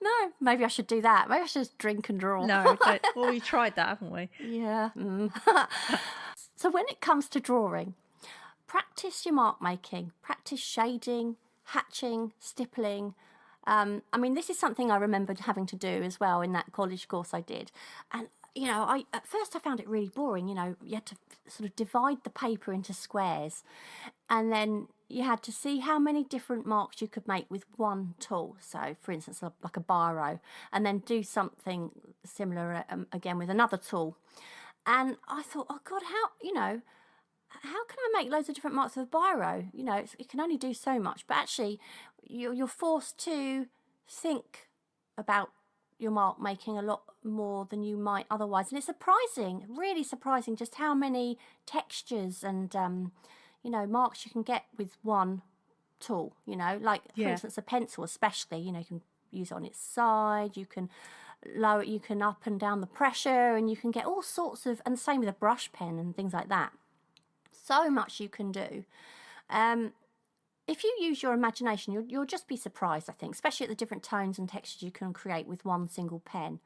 No, maybe I should do that. Maybe I should just drink and draw. No, well, we tried that, haven't we? Yeah. So when it comes to drawing, practice your mark making, practice shading, hatching, stippling. I mean, this is something I remembered having to do as well in that college course I did. And, at first I found it really boring. You had to sort of divide the paper into squares, and then you had to see how many different marks you could make with one tool. So, for instance, like a biro, and then do something similar again with another tool. And I thought, oh God, how can I make loads of different marks with a biro? It can only do so much. But actually, you're forced to think about your mark making a lot more than you might otherwise. And it's surprising, really surprising, just how many textures and marks you can get with one tool. Like for instance, a pencil, especially. You can use it on its side. You can lower, you can up and down the pressure, and you can get all sorts of. And the same with a brush pen and things like that. So much you can do. If you use your imagination, you'll just be surprised, I think, especially at the different tones and textures you can create with one single pen.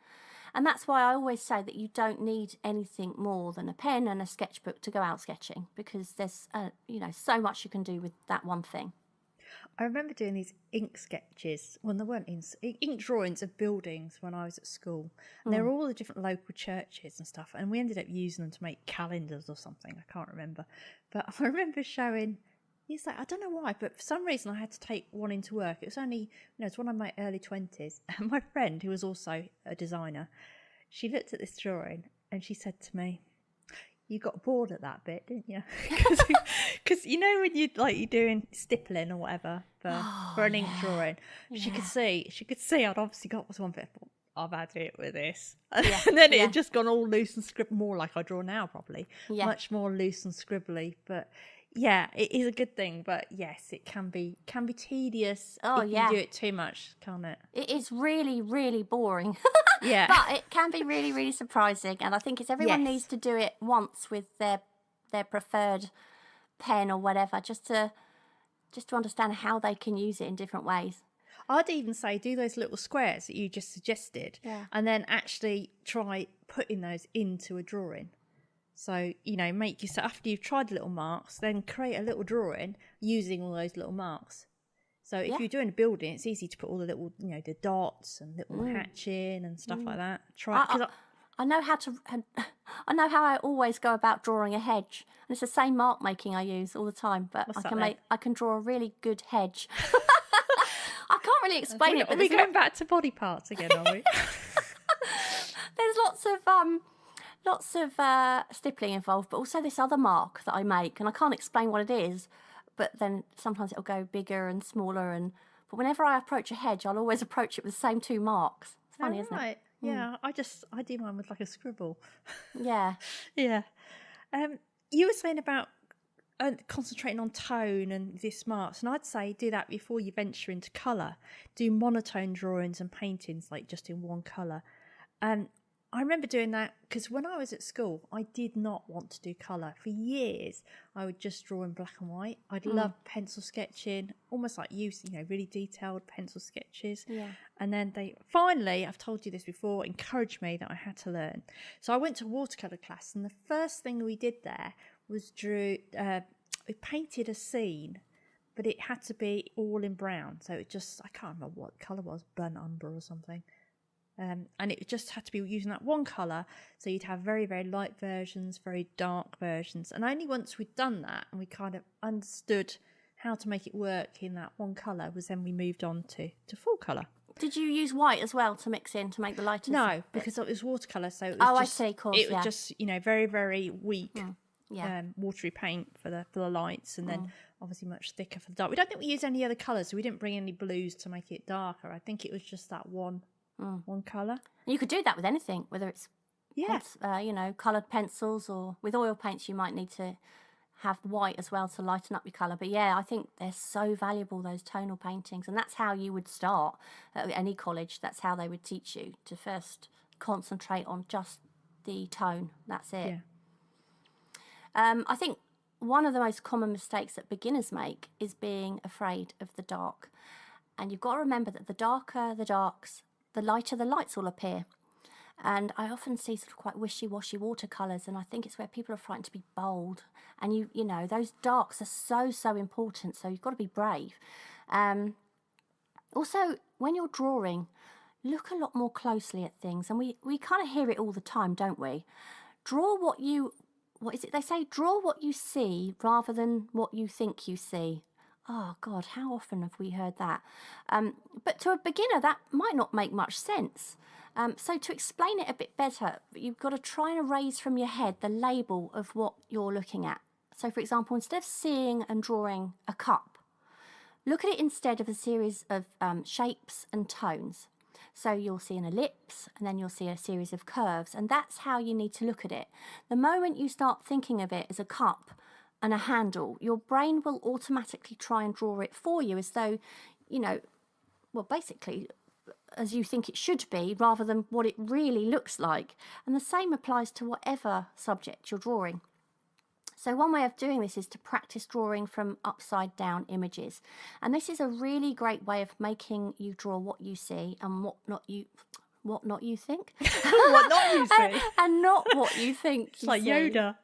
And that's why I always say that you don't need anything more than a pen and a sketchbook to go out sketching, because there's, so much you can do with that one thing. I remember doing these ink sketches, when there weren't ink drawings of buildings when I was at school. And they were all the different local churches and stuff. And we ended up using them to make calendars or something. I can't remember. But I remember showing... He's like, I don't know why, but for some reason I had to take one into work. It was only, it's one of my early 20s. And my friend, who was also a designer, she looked at this drawing and she said to me, you got bored at that bit, didn't you? Because when you're doing stippling or whatever for an ink drawing, she could see I'd obviously got one bit. I thought, I've had it with this. Yeah. And then it had just gone all loose and scribbled, more like I draw now probably. Yeah. Much more loose and scribbly, but... Yeah, it is a good thing, but yes, it can be tedious if you do it too much, can't it? It is really, really boring. Yeah. But it can be really, really surprising, and I think everyone needs to do it once with their preferred pen or whatever, just to understand how they can use it in different ways. I'd even say do those little squares that you just suggested, and then actually try putting those into a drawing. So, make yourself, after you've tried the little marks, then create a little drawing using all those little marks. So if you're doing a building, it's easy to put all the little, the dots and little hatching and stuff like that. I know how to. I know how I always go about drawing a hedge, and it's the same mark making I use all the time. But I can draw a really good hedge. I can't really explain it. But are we going back to body parts again? Are we? There's lots of stippling involved, but also this other mark that I make, and I can't explain what it is. But then sometimes it'll go bigger and smaller, but whenever I approach a hedge, I'll always approach it with the same 2 marks. It's funny, isn't it? Yeah, I do mine with like a scribble. Yeah. Yeah. You were saying about concentrating on tone and this marks, and I'd say do that before you venture into colour. Do monotone drawings and paintings, like just in one colour. I remember doing that because when I was at school, I did not want to do colour. For years, I would just draw in black and white. I'd love pencil sketching, almost like you, really detailed pencil sketches. Yeah. And then they finally, I've told you this before, encouraged me that I had to learn. So I went to watercolour class, and the first thing we did there was we painted a scene, but it had to be all in brown. So it just, I can't remember what colour it was, burnt umber or something. And it just had to be using that one colour. So you'd have very, very light versions, very dark versions. And only once we'd done that and we kind of understood how to make it work in that one colour was then we moved on to full colour. Did you use white as well to mix in to make the lighters? No, because it was watercolour. So it was I see, of course, it was just, very, very weak watery paint for the lights, and then obviously much thicker for the dark. We don't think we used any other colours, so we didn't bring any blues to make it darker. I think it was just that one colour. You could do that with anything, whether it's coloured pencils, or with oil paints you might need to have white as well to lighten up your colour. But I think they're so valuable, those tonal paintings, and that's how you would start at any college. That's how they would teach you to first concentrate on just the tone. That's it. I think one of the most common mistakes that beginners make is being afraid of the dark, and you've got to remember that the darker the darks, the lighter the lights will appear. And I often see sort of quite wishy-washy watercolours, and I think it's where people are frightened to be bold. And you know, those darks are so important, so you've got to be brave. Also, when you're drawing, look a lot more closely at things, and we kind of hear it all the time, don't we? What is it they say? Draw what you see rather than what you think you see. Oh, God, how often have we heard that? But to a beginner, that might not make much sense. So to explain it a bit better, you've got to try and erase from your head the label of what you're looking at. So, for example, instead of seeing and drawing a cup, look at it instead of a series of shapes and tones. So you'll see an ellipse, and then you'll see a series of curves, and that's how you need to look at it. The moment you start thinking of it as a cup and a handle, your brain will automatically try and draw it for you as though, basically as you think it should be rather than what it really looks like. And the same applies to whatever subject you're drawing. So one way of doing this is to practice drawing from upside down images. And this is a really great way of making you draw what you see and what not you think. What not you see. And not what you think. It's like Yoda.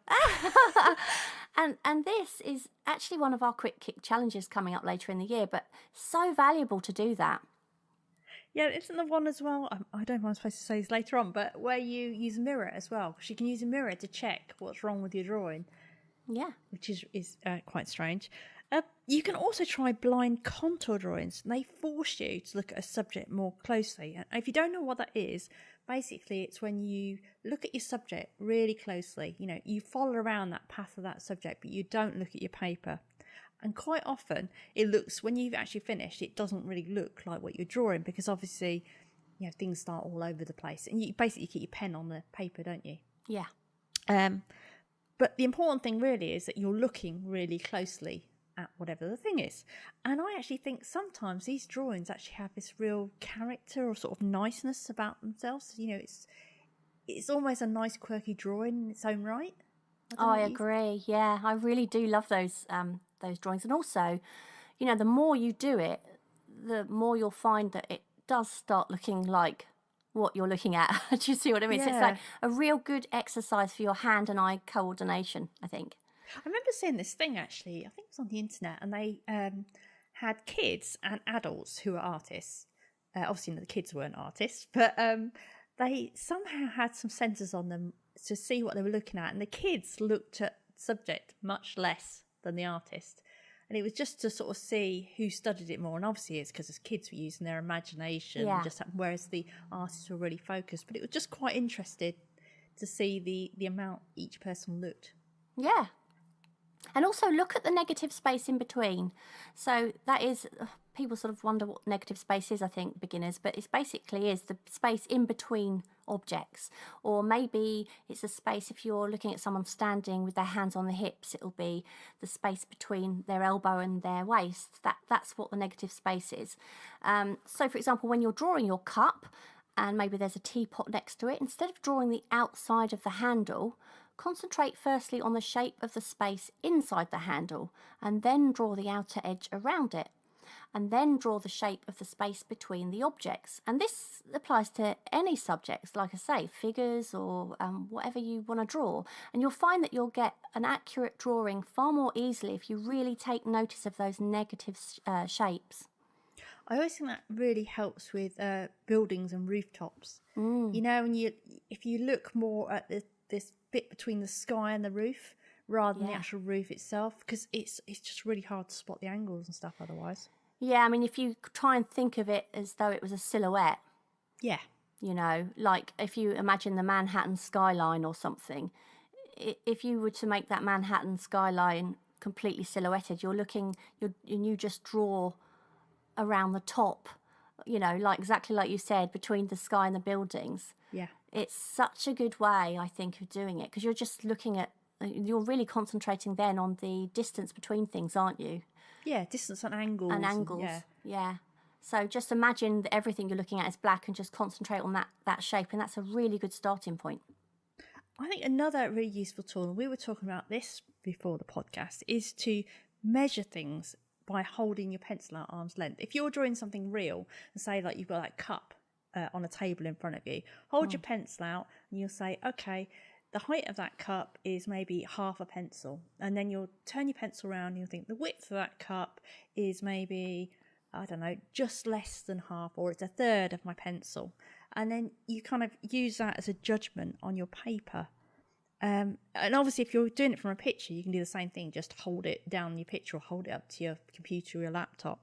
And this is actually one of our quick kick challenges coming up later in the year, but so valuable to do that. Yeah, isn't the one as well, I don't know if I'm supposed to say this later on, but where you use a mirror as well, because you can use a mirror to check what's wrong with your drawing. Yeah. Which is quite strange. You can also try blind contour drawings, and they force you to look at a subject more closely. And if you don't know what that is, basically it's when you look at your subject really closely. You follow around that path of that subject, but you don't look at your paper. And quite often it looks, when you've actually finished, it doesn't really look like what you're drawing, because obviously, things start all over the place. And you basically keep your pen on the paper, don't you? Yeah. But the important thing really is that you're looking really closely at whatever the thing is. And I actually think sometimes these drawings actually have this real character or sort of niceness about themselves. It's almost a nice I drawing in its own right. I agree. Yeah, I really do love those drawings. And also, the more you do it, the more you'll find that it does start looking like what you're looking at. Do you see what I mean? So it's like a real good exercise for your hand and eye coordination, I think. I remember seeing this thing actually, I think it was on the internet, and they had kids and adults who were artists. Obviously, the kids weren't artists, but they somehow had some sensors on them to see what they were looking at. And the kids looked at subject much less than the artist. And it was just to sort of see who studied it more. And obviously it's because as kids were using their imagination, whereas the artists were really focused. But it was just quite interesting to see the amount each person looked. Yeah. And also look at the negative space in between. So that is, people sort of wonder what negative space is, I think, beginners, but it basically is the space in between objects. Or maybe it's a space, if you're looking at someone standing with their hands on the hips, it'll be the space between their elbow and their waist. That's what the negative space is. So, for example, when you're drawing your cup, and maybe there's a teapot next to it, instead of drawing the outside of the handle, concentrate firstly on the shape of the space inside the handle, and then draw the outer edge around it, and then draw the shape of the space between the objects. And this applies to any subjects, like I say, figures or whatever you want to draw. And you'll find that you'll get an accurate drawing far more easily if you really take notice of those negative shapes. I always think that really helps with buildings and rooftops. You know, if you look more at this bit between the sky and the roof rather than the actual roof itself, because it's just really hard to spot the angles and stuff otherwise. Yeah, I mean, if you try and think of it as though it was a silhouette. Yeah. You know, like if you imagine the Manhattan skyline or something, if you were to make that Manhattan skyline completely silhouetted, you just draw around the top, you know, like exactly like you said, between the sky and the buildings. Yeah. It's such a good way, I think, of doing it, because you're just you're really concentrating then on the distance between things, aren't you? Yeah, distance and angles. Yeah. So just imagine that everything you're looking at is black and just concentrate on that shape, and that's a really good starting point. I think another really useful tool, and we were talking about this before the podcast, is to measure things by holding your pencil at arm's length. If you're drawing something real, and say like you've got that cup on a table in front of you, hold your pencil out and you'll say, okay, the height of that cup is maybe half a pencil. And then you'll turn your pencil around and you'll think the width of that cup is maybe, I don't know, just less than half, or it's a third of my pencil. And then you kind of use that as a judgment on your paper. And obviously, if you're doing it from a picture, you can do the same thing. Just hold it down your picture or hold it up to your computer or your laptop.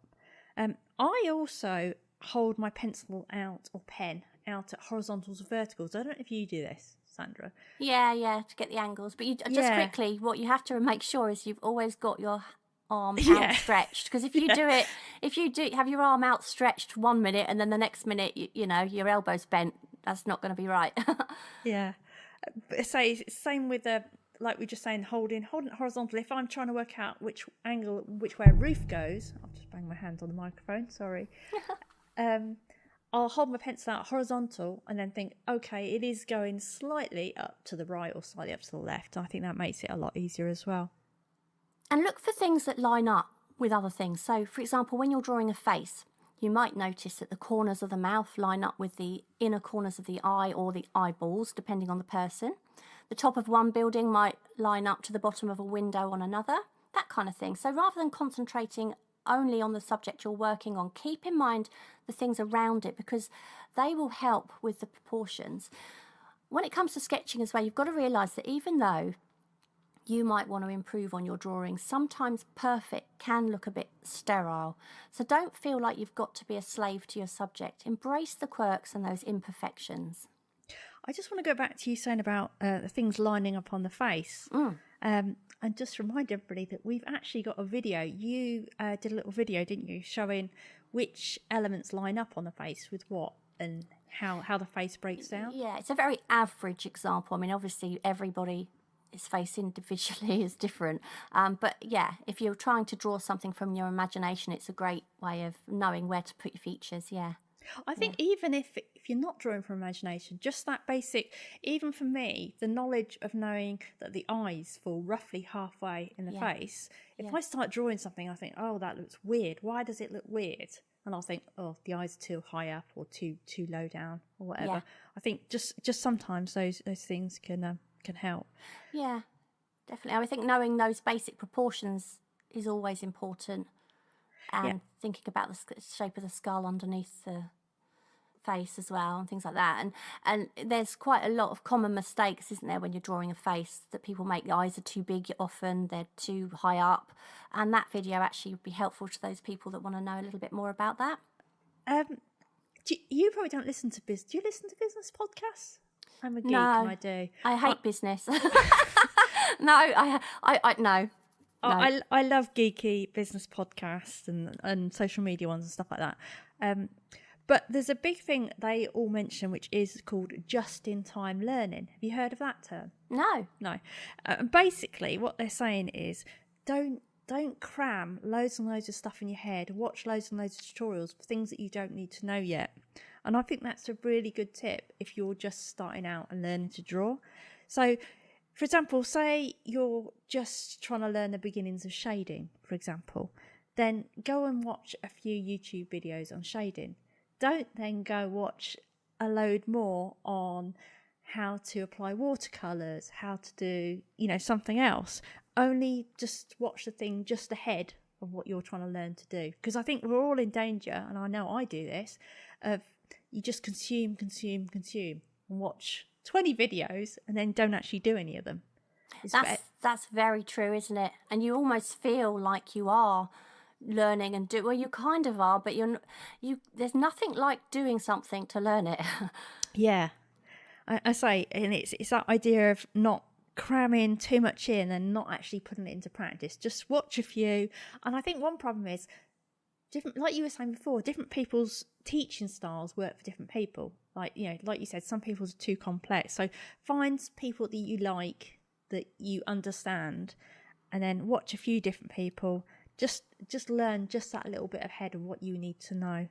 I also hold my pencil out or pen out at horizontals or verticals. I don't know if you do this, Sandra. Yeah, to get the angles. But quickly, what you have to make sure is you've always got your arm outstretched. Because if you have your arm outstretched 1 minute and then the next minute, you know, your elbow's bent, that's not going to be right. Yeah. Say it's same with like we were just saying, holding it horizontally. If I'm trying to work out which way a roof goes, I'll just bang my hand on the microphone. Sorry. I'll hold my pencil out horizontal and then think, okay, it is going slightly up to the right or slightly up to the left. I think that makes it a lot easier as well. And look for things that line up with other things. So, for example, when you're drawing a face, you might notice that the corners of the mouth line up with the inner corners of the eye or the eyeballs, depending on the person. The top of one building might line up to the bottom of a window on another, that kind of thing. So rather than concentrating only on the subject you're working on, keep in mind the things around it, because they will help with the proportions. When it comes to sketching as well, you've got to realise that even though you might want to improve on your drawing, sometimes perfect can look a bit sterile. So don't feel like you've got to be a slave to your subject. Embrace the quirks and those imperfections. I just want to go back to you saying about the things lining up on the face. And just remind everybody that we've actually got a video. You did a little video, didn't you, showing which elements line up on the face with what and how the face breaks down? Yeah, it's a very average example. I mean, obviously, everybody's face individually is different. But yeah, if you're trying to draw something from your imagination, it's a great way of knowing where to put your features, yeah. I think even if if you're not drawing from imagination, just that basic, even for me, the knowledge of knowing that the eyes fall roughly halfway in the face. If I start drawing something, I think, oh, that looks weird. Why does it look weird? And I'll think, oh, the eyes are too high up or too low down or whatever. Yeah. I think just sometimes those things can help. Yeah, definitely. I think knowing those basic proportions is always important, and thinking about the shape of the skull underneath the face as well, and things like that. And there's quite a lot of common mistakes, isn't there, when you're drawing a face, that people make. The eyes are too big often, they're too high up, and that video actually would be helpful to those people that want to know a little bit more about that. You probably don't listen to business. Do you listen to business podcasts? I'm a geek, No, and I do. I hate business. No, I no. No. I love geeky business podcasts and social media ones and stuff like that. But there's a big thing they all mention, which is called just-in-time learning. Have you heard of that term? No. No. Basically, what they're saying is don't cram loads and loads of stuff in your head. Watch loads and loads of tutorials for things that you don't need to know yet. And I think that's a really good tip if you're just starting out and learning to draw. So, for example, say you're just trying to learn the beginnings of shading, for example, then go and watch a few YouTube videos on shading. Don't then go watch a load more on how to apply watercolours, how to do, something else. Only just watch the thing just ahead of what you're trying to learn to do. Because I think we're all in danger, and I know I do this, of you just consume, and watch 20 videos and then don't actually do any of them. That's very true, isn't it? And you almost feel like you are learning and well, you kind of are, but there's nothing like doing something to learn it. Yeah, I say, and it's that idea of not cramming too much in and not actually putting it into practice. Just watch a few. And I think one problem is different, like you were saying before, different people's teaching styles work for different people. Like you said, some people's are too complex. So find people that you like, that you understand, and then watch a few different people. Just learn just that little bit ahead of what you need to know.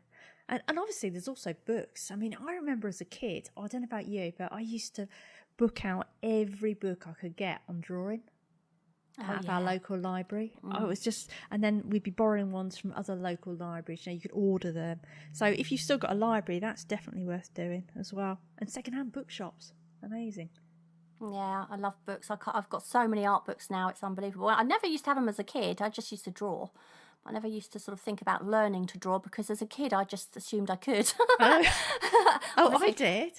And obviously there's also books. I mean, I remember as a kid, I don't know about you, but I used to book out every book I could get on drawing at our local library. It was just, and then we'd be borrowing ones from other local libraries. You could order them. So if you've still got a library, that's definitely worth doing as well. And secondhand bookshops, amazing. Yeah, I love books. I've got so many art books now, it's unbelievable. I never used to have them as a kid. I just used to draw. I never used to sort of think about learning to draw, because as a kid I just assumed I could. I did.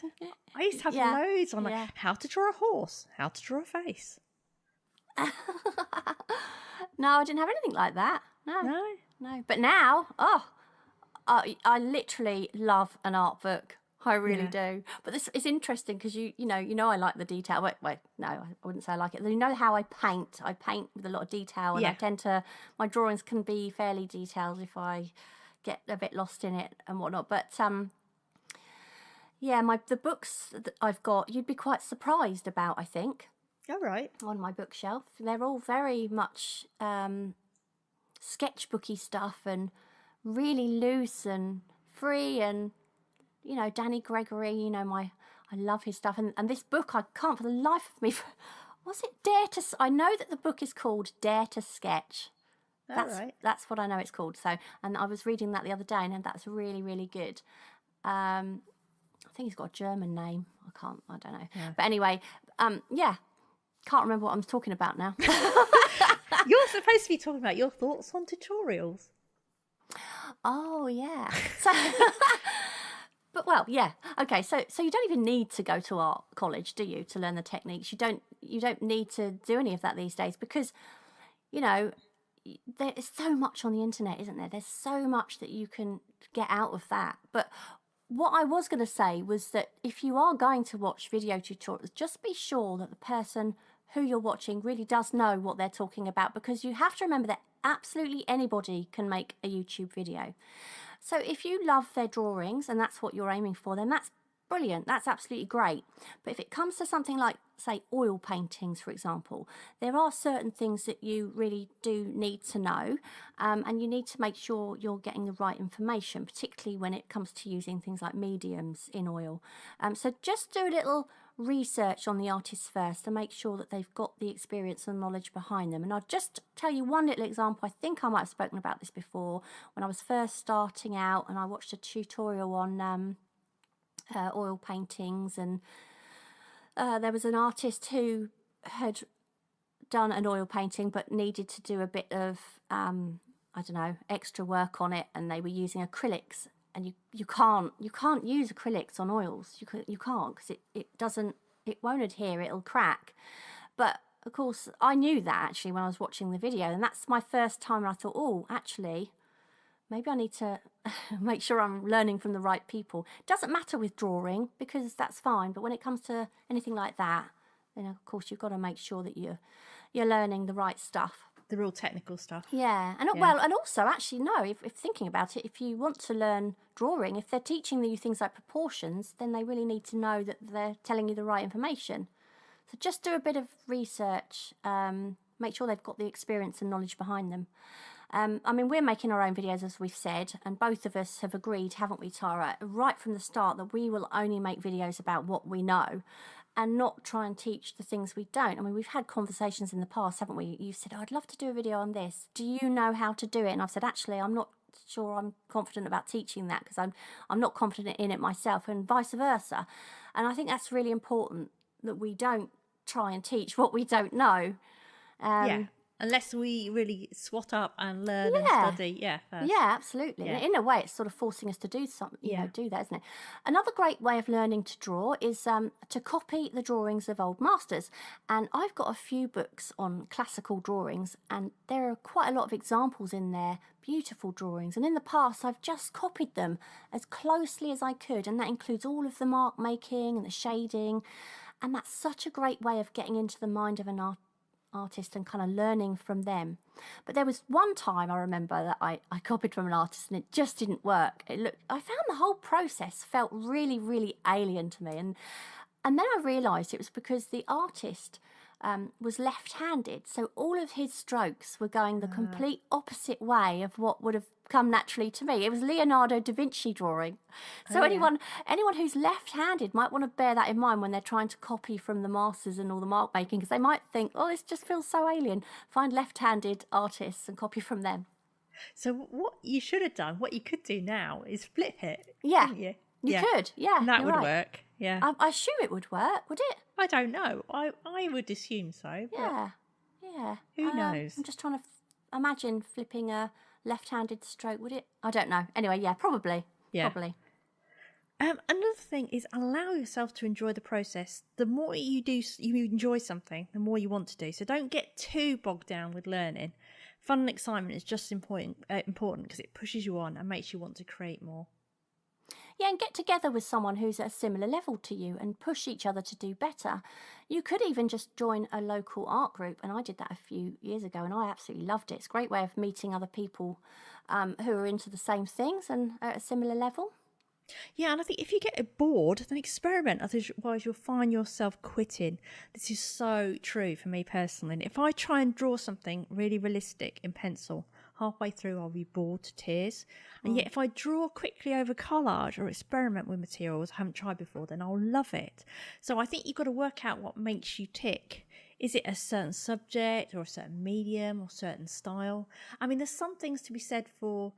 I used to have loads on like how to draw a horse, how to draw a face. No, I didn't have anything like that. No. But now, I literally love an art book. I really do. But this is interesting because you know I like the detail. Wait, no, I wouldn't say I like it. You know how I paint. I paint with a lot of detail, and I tend to, my drawings can be fairly detailed if I get a bit lost in it and whatnot. But the books that I've got, you'd be quite surprised about, I think. All right. On my bookshelf, they're all very much sketchbooky stuff, and really loose and free, and Danny Gregory, I love his stuff. And this book, I can't for the life of me, was it I know that the book is called Dare to Sketch. That's what I know it's called. So, and I was reading that the other day, and that's really, really good. I think he's got a German name. I don't know. Yeah. But anyway, can't remember what I'm talking about now. You're supposed to be talking about your thoughts on tutorials. Oh, yeah. So... But well, yeah. Okay, so you don't even need to go to art college, do you, to learn the techniques? You don't need to do any of that these days, because there is so much on the internet, isn't there? There's so much that you can get out of that. But what I was going to say was that if you are going to watch video tutorials, just be sure that the person who you're watching really does know what they're talking about, because you have to remember that absolutely anybody can make a YouTube video. So if you love their drawings and that's what you're aiming for, then that's brilliant. That's absolutely great. But if it comes to something like, say, oil paintings, for example, there are certain things that you really do need to know, and you need to make sure you're getting the right information, particularly when it comes to using things like mediums in oil. So just do a little research on the artists first to make sure that they've got the experience and knowledge behind them. And I'll just tell you one little example. I think I might have spoken about this before when I was first starting out, and I watched a tutorial on oil paintings, and there was an artist who had done an oil painting but needed to do a bit of I don't know, extra work on it, and they were using acrylics, and you can't use acrylics on oils. You can't, because it won't adhere, it'll crack. But of course I knew that actually when I was watching the video, and that's my first time, and I thought, oh, actually maybe I need to make sure I'm learning from the right people. Doesn't matter with drawing, because that's fine, but when it comes to anything like that, then of course you've got to make sure that you're learning the right stuff. The real technical stuff. Yeah, and well, and also actually no, if thinking about it, if you want to learn drawing, if they're teaching you things like proportions, then they really need to know that they're telling you the right information. So just do a bit of research, make sure they've got the experience and knowledge behind them. I mean, we're making our own videos, as we've said, and both of us have agreed, haven't we, Tara, right from the start, that we will only make videos about what we know and not try and teach the things we don't. I mean, we've had conversations in the past, haven't we? You've said, oh, I'd love to do a video on this. Do you know how to do it? And I've said, actually, I'm not sure I'm confident about teaching that, because I'm not confident in it myself, and vice versa. And I think that's really important, that we don't try and teach what we don't know. Unless we really swat up and learn and study, first. Yeah, absolutely. Yeah. And in a way, it's sort of forcing us to do something, do that, isn't it? Another great way of learning to draw is to copy the drawings of old masters. And I've got a few books on classical drawings, and there are quite a lot of examples in there, beautiful drawings. And in the past, I've just copied them as closely as I could, and that includes all of the mark making and the shading. And that's such a great way of getting into the mind of an artist and kind of learning from them. But there was one time I remember that I copied from an artist and it just didn't work. I found the whole process felt really, really alien to me, and then I realised it was because the artist was left-handed, so all of his strokes were going the complete opposite way of what would have come naturally to me. It was Leonardo da Vinci drawing. So anyone who's left-handed might want to bear that in mind when they're trying to copy from the masters and all the mark making, because they might think, oh, this just feels so alien. Find left-handed artists and copy from them. So what you should have done, what you could do now, is flip it. Yeah. Couldn't you? You could, yeah. And that would right. work. Yeah. I assume it would work, would it? I don't know. I would assume so. But Yeah. who knows? I'm just trying to imagine flipping a left-handed stroke, would it? I don't know. Anyway, yeah, probably. Yeah. Probably. Another thing is allow yourself to enjoy the process. The more you enjoy something, the more you want to do. So don't get too bogged down with learning. Fun and excitement is just important because it pushes you on and makes you want to create more. Yeah, and get together with someone who's at a similar level to you and push each other to do better. You could even just join a local art group, and I did that a few years ago, and I absolutely loved it. It's a great way of meeting other people who are into the same things and are at a similar level. Yeah, and I think if you get bored, then experiment. Otherwise, you'll find yourself quitting. This is so true for me personally. And if I try and draw something really realistic in pencil, halfway through I'll be bored to tears. And yet if I draw quickly over collage or experiment with materials I haven't tried before, then I'll love it. So I think you've got to work out what makes you tick. Is it a certain subject or a certain medium or certain style? I mean, there's some things to be said for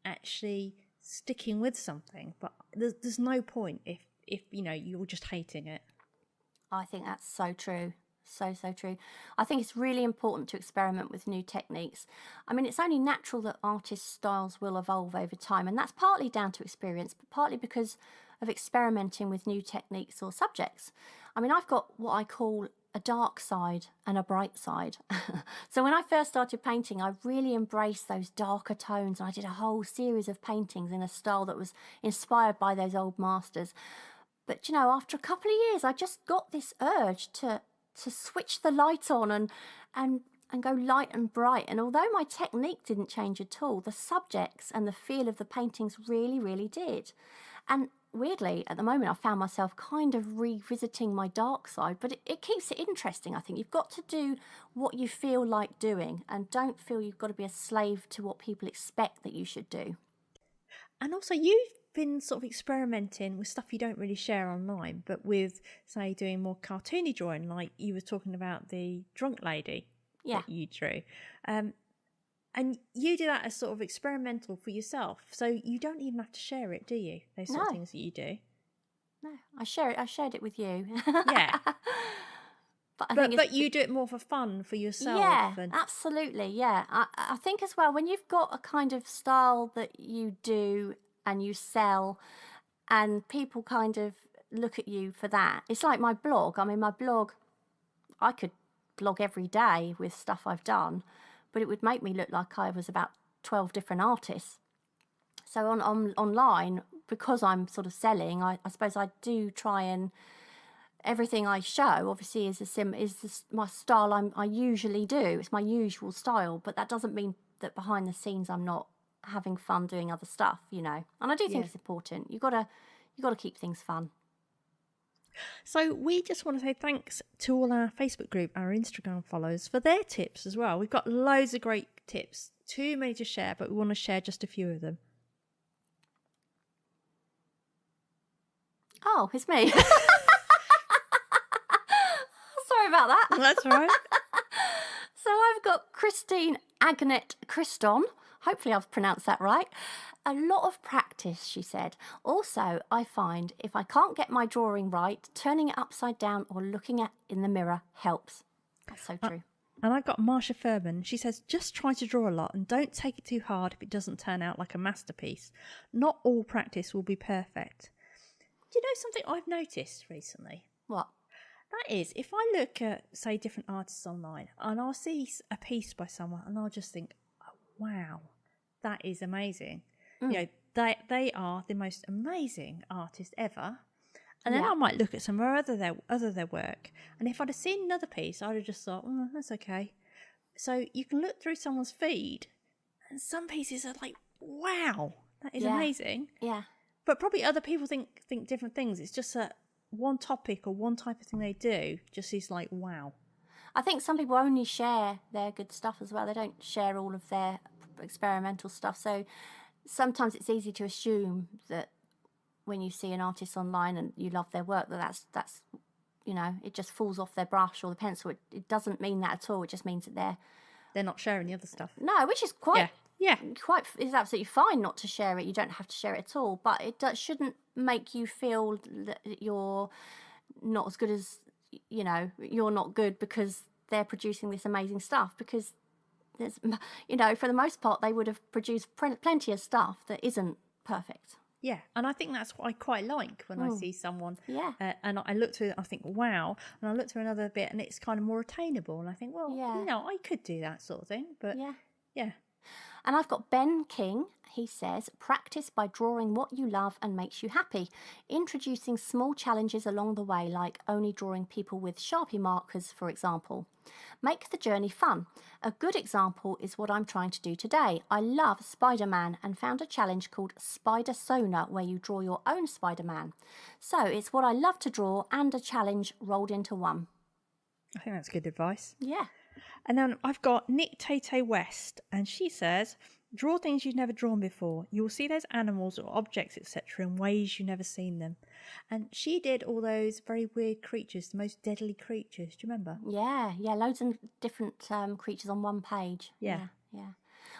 actually sticking with something, but there's no point if you're just hating it. I think that's so true. So true. I think it's really important to experiment with new techniques. I mean, it's only natural that artists' styles will evolve over time, and that's partly down to experience, but partly because of experimenting with new techniques or subjects. I mean, I've got what I call a dark side and a bright side. So when I first started painting, I really embraced those darker tones, and I did a whole series of paintings in a style that was inspired by those old masters. But, after a couple of years, I just got this urge to switch the light on and go light and bright. And although my technique didn't change at all, the subjects and the feel of the paintings really, really did. And weirdly, at the moment, I found myself kind of revisiting my dark side, but it keeps it interesting. I think you've got to do what you feel like doing, and don't feel you've got to be a slave to what people expect that you should do. And also, you've been sort of experimenting with stuff you don't really share online, but with, say, doing more cartoony drawing, like you were talking about the drunk lady Yeah. that you drew. And you do that as sort of experimental for yourself. So you don't even have to share it, do you? Those sort of No. things that you do. No, I shared it with you. Yeah. But I think But you do it more for fun for yourself. yeah, And absolutely. Yeah. I think as well, when you've got a kind of style that you do and you sell, and people kind of look at you for that, it's like my blog. I mean, my blog, I could blog every day with stuff I've done, but it would make me look like I was about 12 different artists. So on online, because I'm sort of selling, I suppose I do try and everything I show obviously is my style I usually do. It's my usual style, but that doesn't mean that behind the scenes I'm not having fun doing other stuff, you know. And I do think it's important. You gotta keep things fun. so we just want to say thanks to all our Facebook group, our Instagram followers for their tips as well. We've got loads of great tips, too many to share, but we want to share just a few of them. Oh, it's me. Sorry about that. That's all right. So I've got Christine Agnet Christon. Hopefully I've pronounced that right. A lot of practice, she said. Also, I find if I can't get my drawing right, turning it upside down or looking at in the mirror helps. That's so true. And I've got Marsha Furman. She says, just try to draw a lot and don't take it too hard if it doesn't turn out like a masterpiece. Not all practice will be perfect. Do you know something I've noticed recently? What? That is, if I look at, say, different artists online and I'll see a piece by someone and I'll just think, oh, wow, that is amazing. You know, they are the most amazing artist ever. And then I might look at some other their work, and if I'd have seen another piece, I'd have just thought, that's okay. So you can look through someone's feed, and some pieces are like, wow, that is amazing. Yeah. But probably other people think different things. It's just that one topic or one type of thing they do just is like, wow. I think some people only share their good stuff as well. They don't share all of their experimental stuff. So sometimes it's easy to assume that when you see an artist online and you love their work, that's you know, it just falls off their brush or the pencil. It doesn't mean that at all. It just means that they're not sharing the other stuff. No, which is quite it's absolutely fine not to share it. You don't have to share it at all, but it shouldn't make you feel that you're not as good as, you know, you're not good because they're producing this amazing stuff, because there's, you know, for the most part they would have produced plenty of stuff that isn't perfect. Yeah, and I think that's what I quite like when I see someone. Yeah. And I look through it, I think, wow. And I look through another bit and it's kind of more attainable. And I think, well, you know, I could do that sort of thing. But yeah. And I've got Ben King. He says, practice by drawing what you love and makes you happy. Introducing small challenges along the way, like only drawing people with Sharpie markers, for example. Make the journey fun. A good example is what I'm trying to do today. I love Spider-Man and found a challenge called Spider Sona, where you draw your own Spider-Man. So it's what I love to draw and a challenge rolled into one. I think that's good advice. Yeah. And then I've got Nick Tate West, and she says, draw things you've never drawn before. You will see those animals or objects, etc., in ways you've never seen them. And she did all those very weird creatures, the most deadly creatures. Do you remember? Yeah, loads of different creatures on one page. Yeah.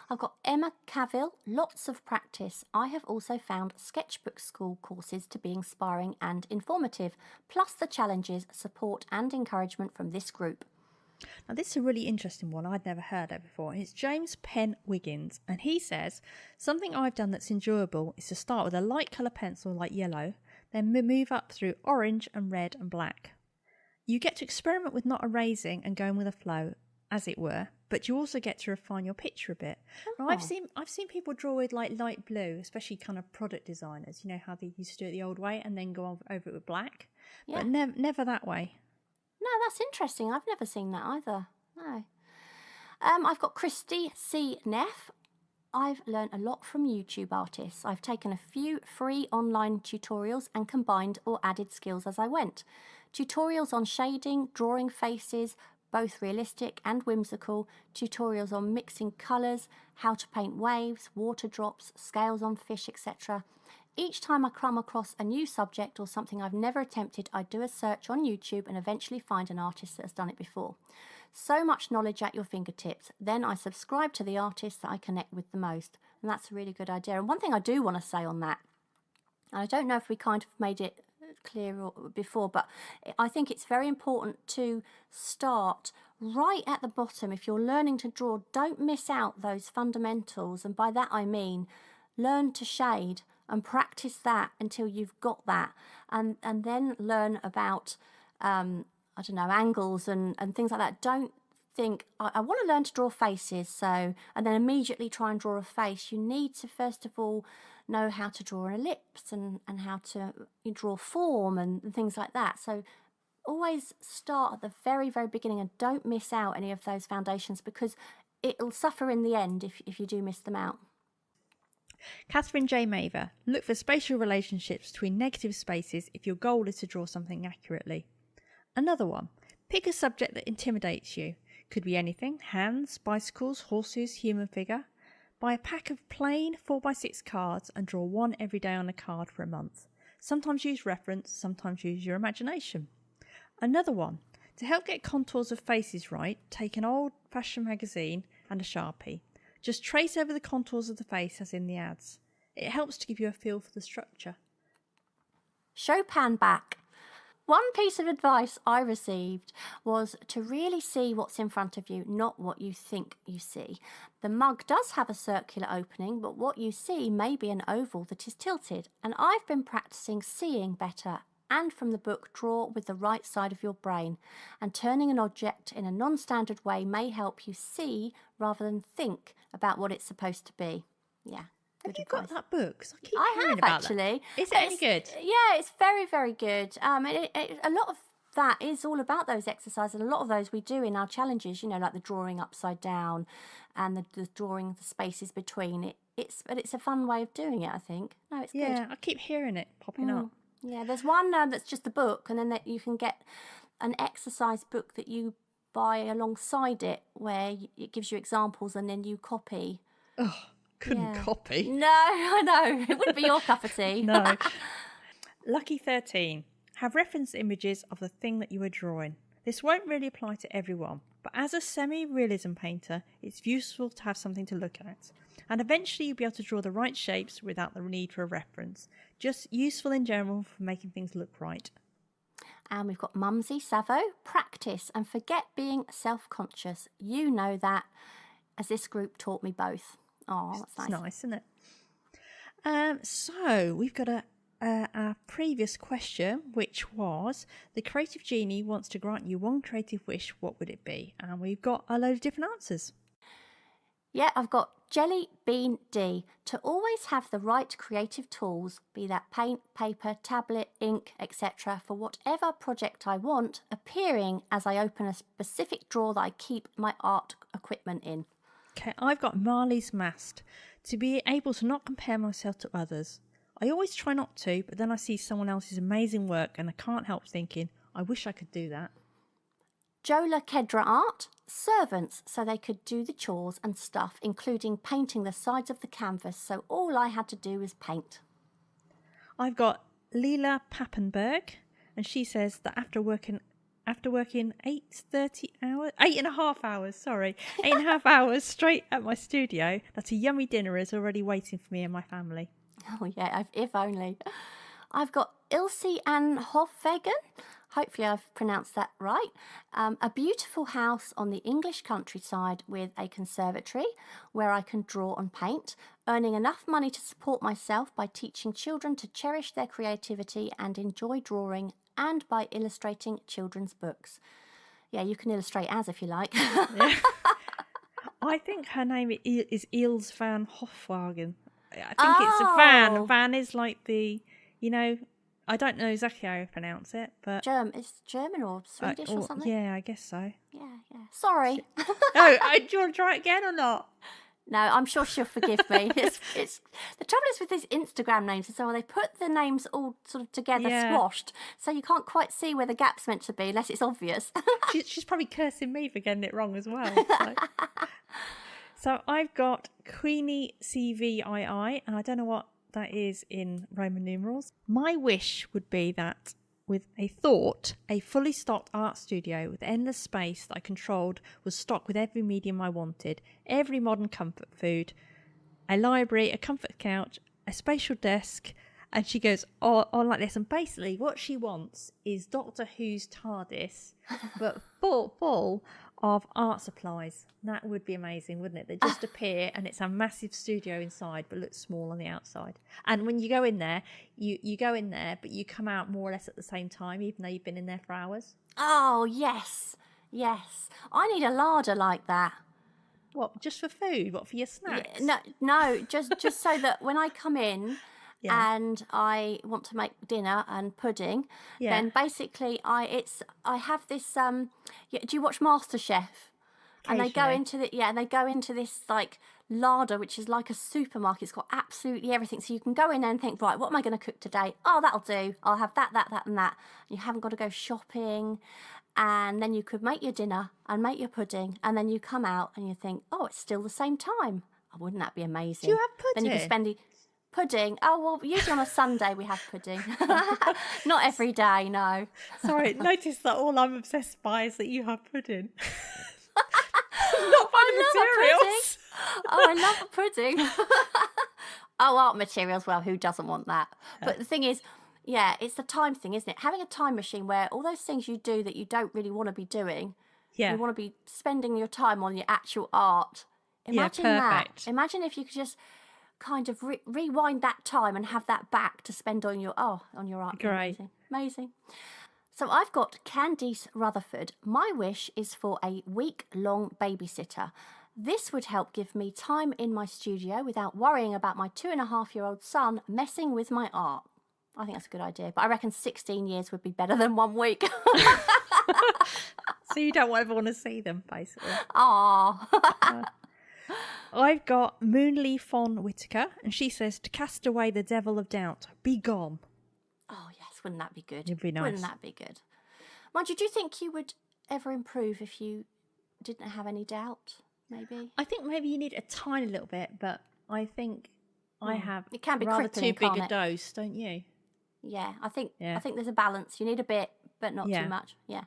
I've got Emma Cavill, lots of practice. I have also found sketchbook school courses to be inspiring and informative, plus the challenges, support and encouragement from this group. Now, this is a really interesting one. I'd never heard of before. It's James Penn Wiggins, and he says, something I've done that's enjoyable is to start with a light colour pencil like yellow, then move up through orange and red and black. You get to experiment with not erasing and going with a flow, as it were, but you also get to refine your picture a bit. Now, I've seen people draw with like light blue, especially kind of product designers. You know how they used to do it the old way and then go over it with black, but never that way. No, that's interesting. I've never seen that either. No. I've got Christy C. Neff. I've learned a lot from YouTube artists. I've taken a few free online tutorials and combined or added skills as I went. Tutorials on shading, drawing faces, both realistic and whimsical, tutorials on mixing colours, how to paint waves, water drops, scales on fish, etc. Each time I come across a new subject or something I've never attempted, I do a search on YouTube and eventually find an artist that has done it before. So much knowledge at your fingertips. Then I subscribe to the artist that I connect with the most. And that's a really good idea. And one thing I do want to say on that, and I don't know if we kind of made it clear before, but I think it's very important to start right at the bottom. If you're learning to draw, don't miss out those fundamentals. And by that I mean learn to shade and practice that until you've got that. And then learn about I don't know, angles and things like that. Don't think, I want to learn to draw faces, so, and then immediately try and draw a face. You need to, first of all, know how to draw an ellipse and how to draw form and things like that. So always start at the very, very beginning and don't miss out any of those foundations, because it'll suffer in the end if you do miss them out. Catherine J. Mather, look for spatial relationships between negative spaces if your goal is to draw something accurately. Another one, pick a subject that intimidates you. Could be anything, hands, bicycles, horses, human figure. Buy a pack of plain 4x6 cards and draw one every day on a card for a month. Sometimes use reference, sometimes use your imagination. Another one, to help get contours of faces right, take an old-fashioned magazine and a Sharpie. Just trace over the contours of the face as in the ads. It helps to give you a feel for the structure. Show pan back. One piece of advice I received was to really see what's in front of you, not what you think you see. The mug does have a circular opening, but what you see may be an oval that is tilted. And I've been practicing seeing better, and from the book, draw with the right side of your brain. And turning an object in a non-standard way may help you see rather than think about what it's supposed to be. Yeah. Have you got that book? 'Cause I keep I hearing have about actually. That. Is it any good? Yeah, it's very, very good. A lot of that is all about those exercises, and a lot of those we do in our challenges. You know, like the drawing upside down, and the drawing the spaces between it. But it's a fun way of doing it. I think. No, it's good. Yeah, I keep hearing it popping up. Yeah, there's one that's just a book, and then you can get an exercise book that you buy alongside it, where it gives you examples, and then you copy. Oh. Couldn't copy. No, I know. It wouldn't be your cup of tea. No. Lucky 13. Have reference images of the thing that you are drawing. This won't really apply to everyone, but as a semi-realism painter, it's useful to have something to look at. And eventually you'll be able to draw the right shapes without the need for a reference. Just useful in general for making things look right. And we've got Mumsy Savo. Practice and forget being self-conscious. You know that, as this group taught me both. Oh, that's nice. It's nice, isn't it? So we've got our previous question, which was, the creative genie wants to grant you one creative wish. What would it be? And we've got a load of different answers. Yeah, I've got Jelly Bean D. To always have the right creative tools, be that paint, paper, tablet, ink, etc., for whatever project I want, appearing as I open a specific drawer that I keep my art equipment in. Okay, I've got Marley's Mast. To be able to not compare myself to others. I always try not to, but then I see someone else's amazing work and I can't help thinking, I wish I could do that. Jola Kedra Art. Servants, so they could do the chores and stuff, including painting the sides of the canvas, so all I had to do was paint. I've got Leela Pappenberg, and she says that after working 8.5 hours straight at my studio, that a yummy dinner is already waiting for me and my family. Oh yeah, if only. I've got Ilse Ann Hofwegen. Hopefully I've pronounced that right. A beautiful house on the English countryside with a conservatory where I can draw and paint, earning enough money to support myself by teaching children to cherish their creativity and enjoy drawing, and by illustrating children's books. Yeah, you can illustrate as if you like. Yeah. I think her name is Ilse van Hofwagen. I think it's a van. Van is like the, I don't know exactly how you pronounce it, but... It's German or Swedish or something? Yeah, I guess so. Yeah. Sorry. Oh, do you want to try it again or not? No, I'm sure she'll forgive me. It's the trouble is with these Instagram names, so they put the names all sort of together, Yeah. squashed, so you can't quite see where the gap's meant to be unless it's obvious. She's probably cursing me for getting it wrong as well. So I've got Queenie CVII, and I don't know what that is in Roman numerals. My wish would be that with a thought, a fully stocked art studio with endless space that I controlled was stocked with every medium I wanted, every modern comfort food, a library, a comfort couch, a spatial desk, and she goes on like this. And basically what she wants is Doctor Who's TARDIS, but full of art supplies. That would be amazing, wouldn't it? They just appear and it's a massive studio inside but looks small on the outside. And when you go in there, you go in there but you come out more or less at the same time, even though you've been in there for hours. Oh, yes. I need a larder like that. What, just for food? What, for your snacks? No, just so that when I come in Yeah. and I want to make dinner and pudding, Yeah. then basically I have this do you watch MasterChef? And they go into this like larder, which is like a supermarket. It's got absolutely everything. So you can go in there and think, right, what am I going to cook today? Oh, that'll do. I'll have that, and that. You haven't got to go shopping. And then you could make your dinner and make your pudding. And then you come out and you think, oh, it's still the same time. Oh, wouldn't that be amazing? Do you have pudding? Then you can spend the pudding. Oh, well, usually on a Sunday we have pudding. Not every day, no. Sorry, notice that all I'm obsessed by is that you have pudding. Not by the materials. I love a pudding. Oh, art materials. Well, who doesn't want that? But the thing is, yeah, it's the time thing, isn't it? Having a time machine where all those things you do that you don't really want to be doing, Yeah. you want to be spending your time on your actual art. Imagine that. Perfect. Imagine if you could just kind of rewind that time and have that back to spend on your art. Great. Amazing. So I've got Candice Rutherford. My wish is for a week-long babysitter. This would help give me time in my studio without worrying about my 2.5-year-old son messing with my art. I think that's a good idea, but I reckon 16 years would be better than 1 week. So you don't ever want to see them, basically. Aww. I've got Moonlee Fawn Whitaker, and she says, to cast away the devil of doubt, be gone. Oh, yes, wouldn't that be good? It'd be nice. Wouldn't that be good? Mind you, do you think you would ever improve if you didn't have any doubt, maybe? I think maybe you need a tiny little bit, but I think I have It can be rather crippling, too big can't a it? dose, don't you? Yeah, I think Yeah. there's a balance. You need a bit, but not Yeah. too much. Yeah.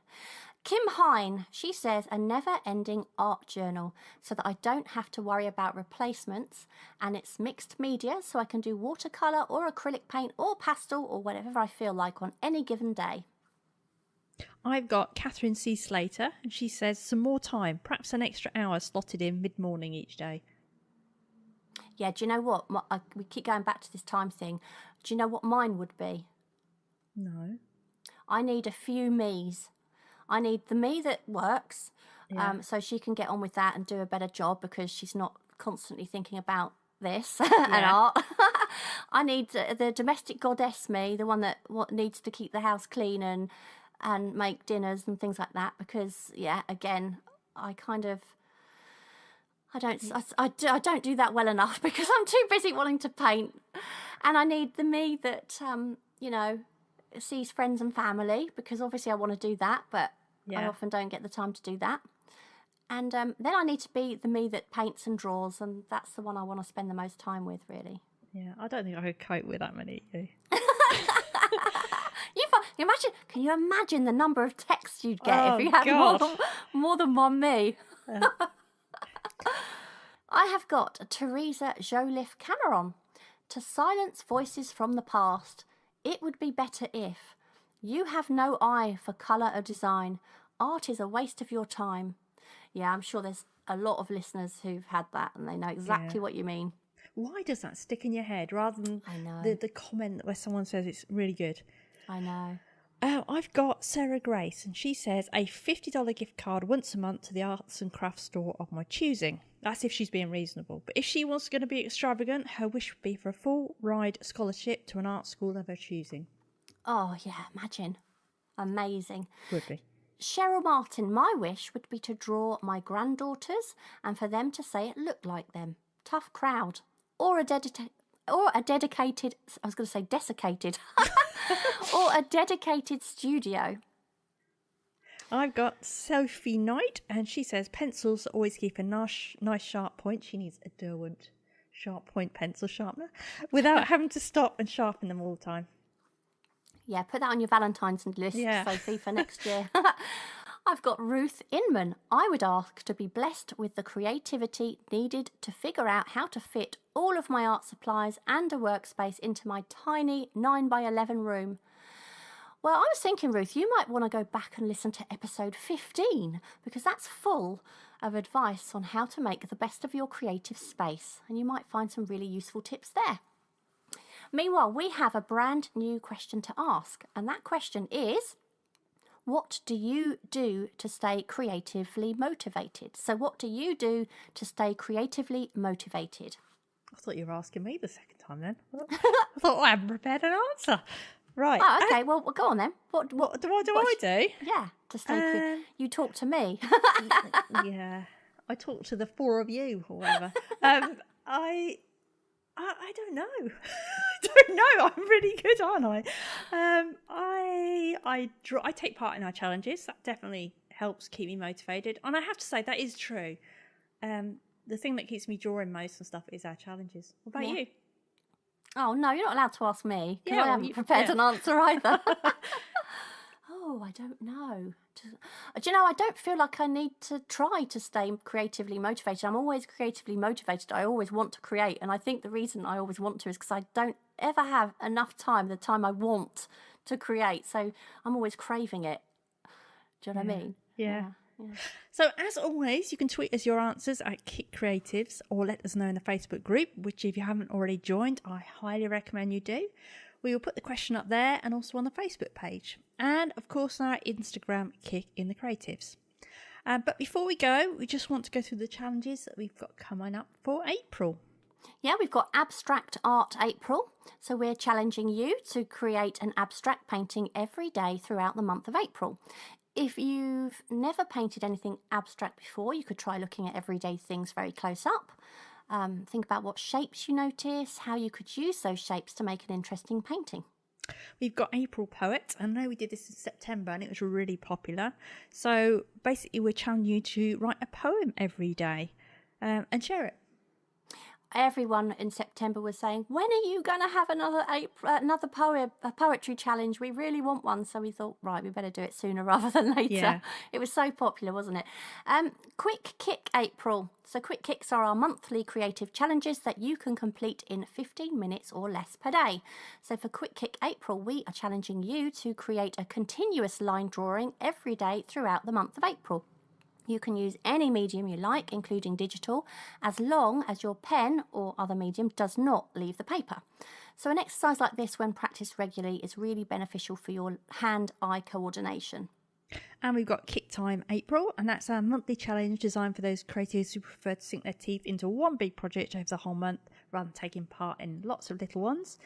Kim Hine, she says a never-ending art journal so that I don't have to worry about replacements, and it's mixed media so I can do watercolour or acrylic paint or pastel or whatever I feel like on any given day. I've got Catherine C. Slater, and she says some more time, perhaps an extra hour slotted in mid-morning each day. Yeah, do you know what? We keep going back to this time thing. Do you know what mine would be? No. I need a few me's. I need the me that works, Yeah. so she can get on with that and do a better job because she's not constantly thinking about this and Yeah. art. I need the domestic goddess me, the one that needs to keep the house clean and make dinners and things like that. Because again, I don't do that well enough because I'm too busy wanting to paint, and I need the me that sees friends and family, because obviously I want to do that, but I Yeah. often don't get the time to do that. And then I need to be the me that paints and draws, and that's the one I want to spend the most time with, really. Yeah, I don't think I could cope with that many. Can you imagine the number of texts you'd get Oh, if you had God. more than one me? I have got Teresa Joliffe Cameron. To silence voices from the past, it would be better if you have no eye for colour or design. Art is a waste of your time. Yeah, I'm sure there's a lot of listeners who've had that and they know exactly what you mean. Why does that stick in your head rather than I know. the comment where someone says it's really good? I know. I've got Sarah Grace, and she says a $50 gift card once a month to the arts and crafts store of my choosing. That's if she's being reasonable. But if she wants going to be extravagant, her wish would be for a full ride scholarship to an art school of her choosing. Oh, yeah, imagine. Amazing. Would be. Cheryl Martin, my wish would be to draw my granddaughters and for them to say it looked like them. tough crowd, or a dedicated, I was going to say desiccated, or a dedicated studio? I've got Sophie Knight, and she says pencils always keep a nice sharp point. She needs a Derwent sharp point pencil sharpener without having to stop and sharpen them all the time. Yeah, put that on your Valentine's list, Yeah. Sophie, for next year. I've got Ruth Inman. I would ask to be blessed with the creativity needed to figure out how to fit all of my art supplies and a workspace into my tiny 9x11 room. Well, I was thinking, Ruth, you might want to go back and listen to episode 15 because that's full of advice on how to make the best of your creative space, and you might find some really useful tips there. Meanwhile, we have a brand new question to ask, and that question is, what do you do to stay creatively motivated? So what do you do to stay creatively motivated? I thought you were asking me the second time then. I thought I hadn't prepared an answer. Right. Oh, okay. Well, go on then. What do I do? Yeah, to stay you talk to me. Yeah. I talk to the four of you or whatever. I don't know. I don't know. I'm really good, aren't I? I take part in our challenges. That definitely helps keep me motivated. And I have to say that is true. The thing that keeps me drawing most and stuff is our challenges. What about you? Oh, no, you're not allowed to ask me because I haven't prepared an answer either. Oh, I don't know. Do you know, I don't feel like I need to try to stay creatively motivated. I'm always creatively motivated. I always want to create. And I think the reason I always want to is because I don't ever have enough time, the time I want to create. So I'm always craving it. Do you know what I mean? Yeah. So as always, you can tweet us your answers at Kick Creatives or let us know in the Facebook group, which if you haven't already joined, I highly recommend you do. We will put the question up there and also on the Facebook page. And of course on our Instagram, Kick in the Creatives. But before we go, we just want to go through the challenges that we've got coming up for April. Yeah, we've got Abstract Art April. So we're challenging you to create an abstract painting every day throughout the month of April. If you've never painted anything abstract before, you could try looking at everyday things very close up. Think about what shapes you notice, how you could use those shapes to make an interesting painting. We've got April Poet. I know we did this in September and it was really popular. So basically we're challenging you to write a poem every day and share it. Everyone in September was saying, when are you going to have another poetry challenge? We really want one. So we thought, right, we better do it sooner rather than later. Yeah. It was so popular, wasn't it? Quick Kick April. So Quick Kicks are our monthly creative challenges that you can complete in 15 minutes or less per day. So for Quick Kick April, we are challenging you to create a continuous line drawing every day throughout the month of April. You can use any medium you like, including digital, as long as your pen or other medium does not leave the paper. So an exercise like this, when practiced regularly, is really beneficial for your hand-eye coordination. And we've got Kick Time April, and that's our monthly challenge designed for those creatives who prefer to sink their teeth into one big project over the whole month rather than taking part in lots of little ones.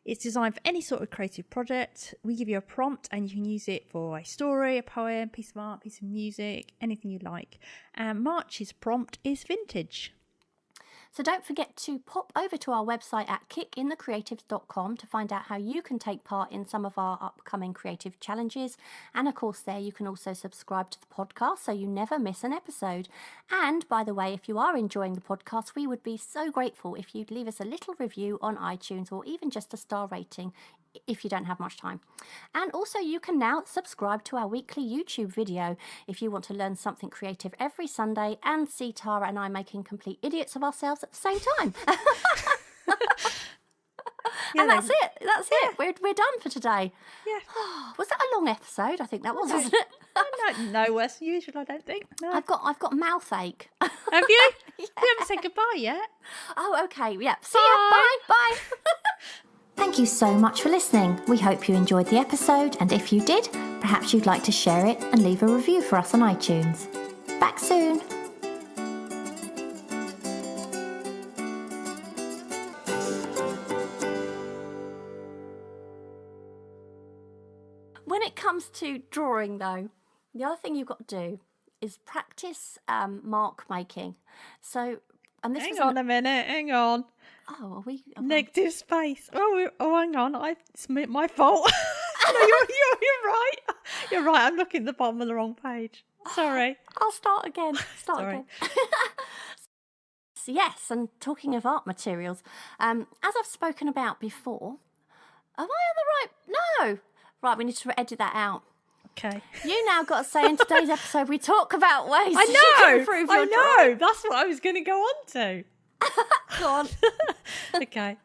It's designed for any sort of creative project. We give you a prompt and you can use it for a story, a poem, piece of art, piece of music, anything you like. And March's prompt is vintage. So don't forget to pop over to our website at kickinthecreatives.com to find out how you can take part in some of our upcoming creative challenges. And of course there you can also subscribe to the podcast so you never miss an episode. And by the way, if you are enjoying the podcast, we would be so grateful if you'd leave us a little review on iTunes or even just a star rating if you don't have much time. And also you can now subscribe to our weekly YouTube video if you want to learn something creative every Sunday and see Tara and I making complete idiots of ourselves at the same time. And that's it. We're done for today. Yeah. Was that a long episode? I think that was, wasn't it? No worse than usual, I don't think. No. I've got mouth ache. Have you? Yeah. You haven't said goodbye yet. Oh, okay. Yeah. See ya. Bye. Bye. Thank you so much for listening. We hope you enjoyed the episode, and if you did, perhaps you'd like to share it and leave a review for us on iTunes. Back soon. When it comes to drawing, though, the other thing you've got to do is practice mark making. So And this Hang was on a minute. Hang on. Oh, are we? Negative space. Oh, hang on. It's my fault. No, you're right. You're right. I'm looking at the bottom of the wrong page. Sorry. I'll start again. Sorry. Again. So yes, and talking of art materials, as I've spoken about before, am I on the right? No. Right, we need to edit that out. Okay. You now got to say in today's episode we talk about ways I you can know. improve I your know. drawing. That's what I was going to go on to. Go on. Okay.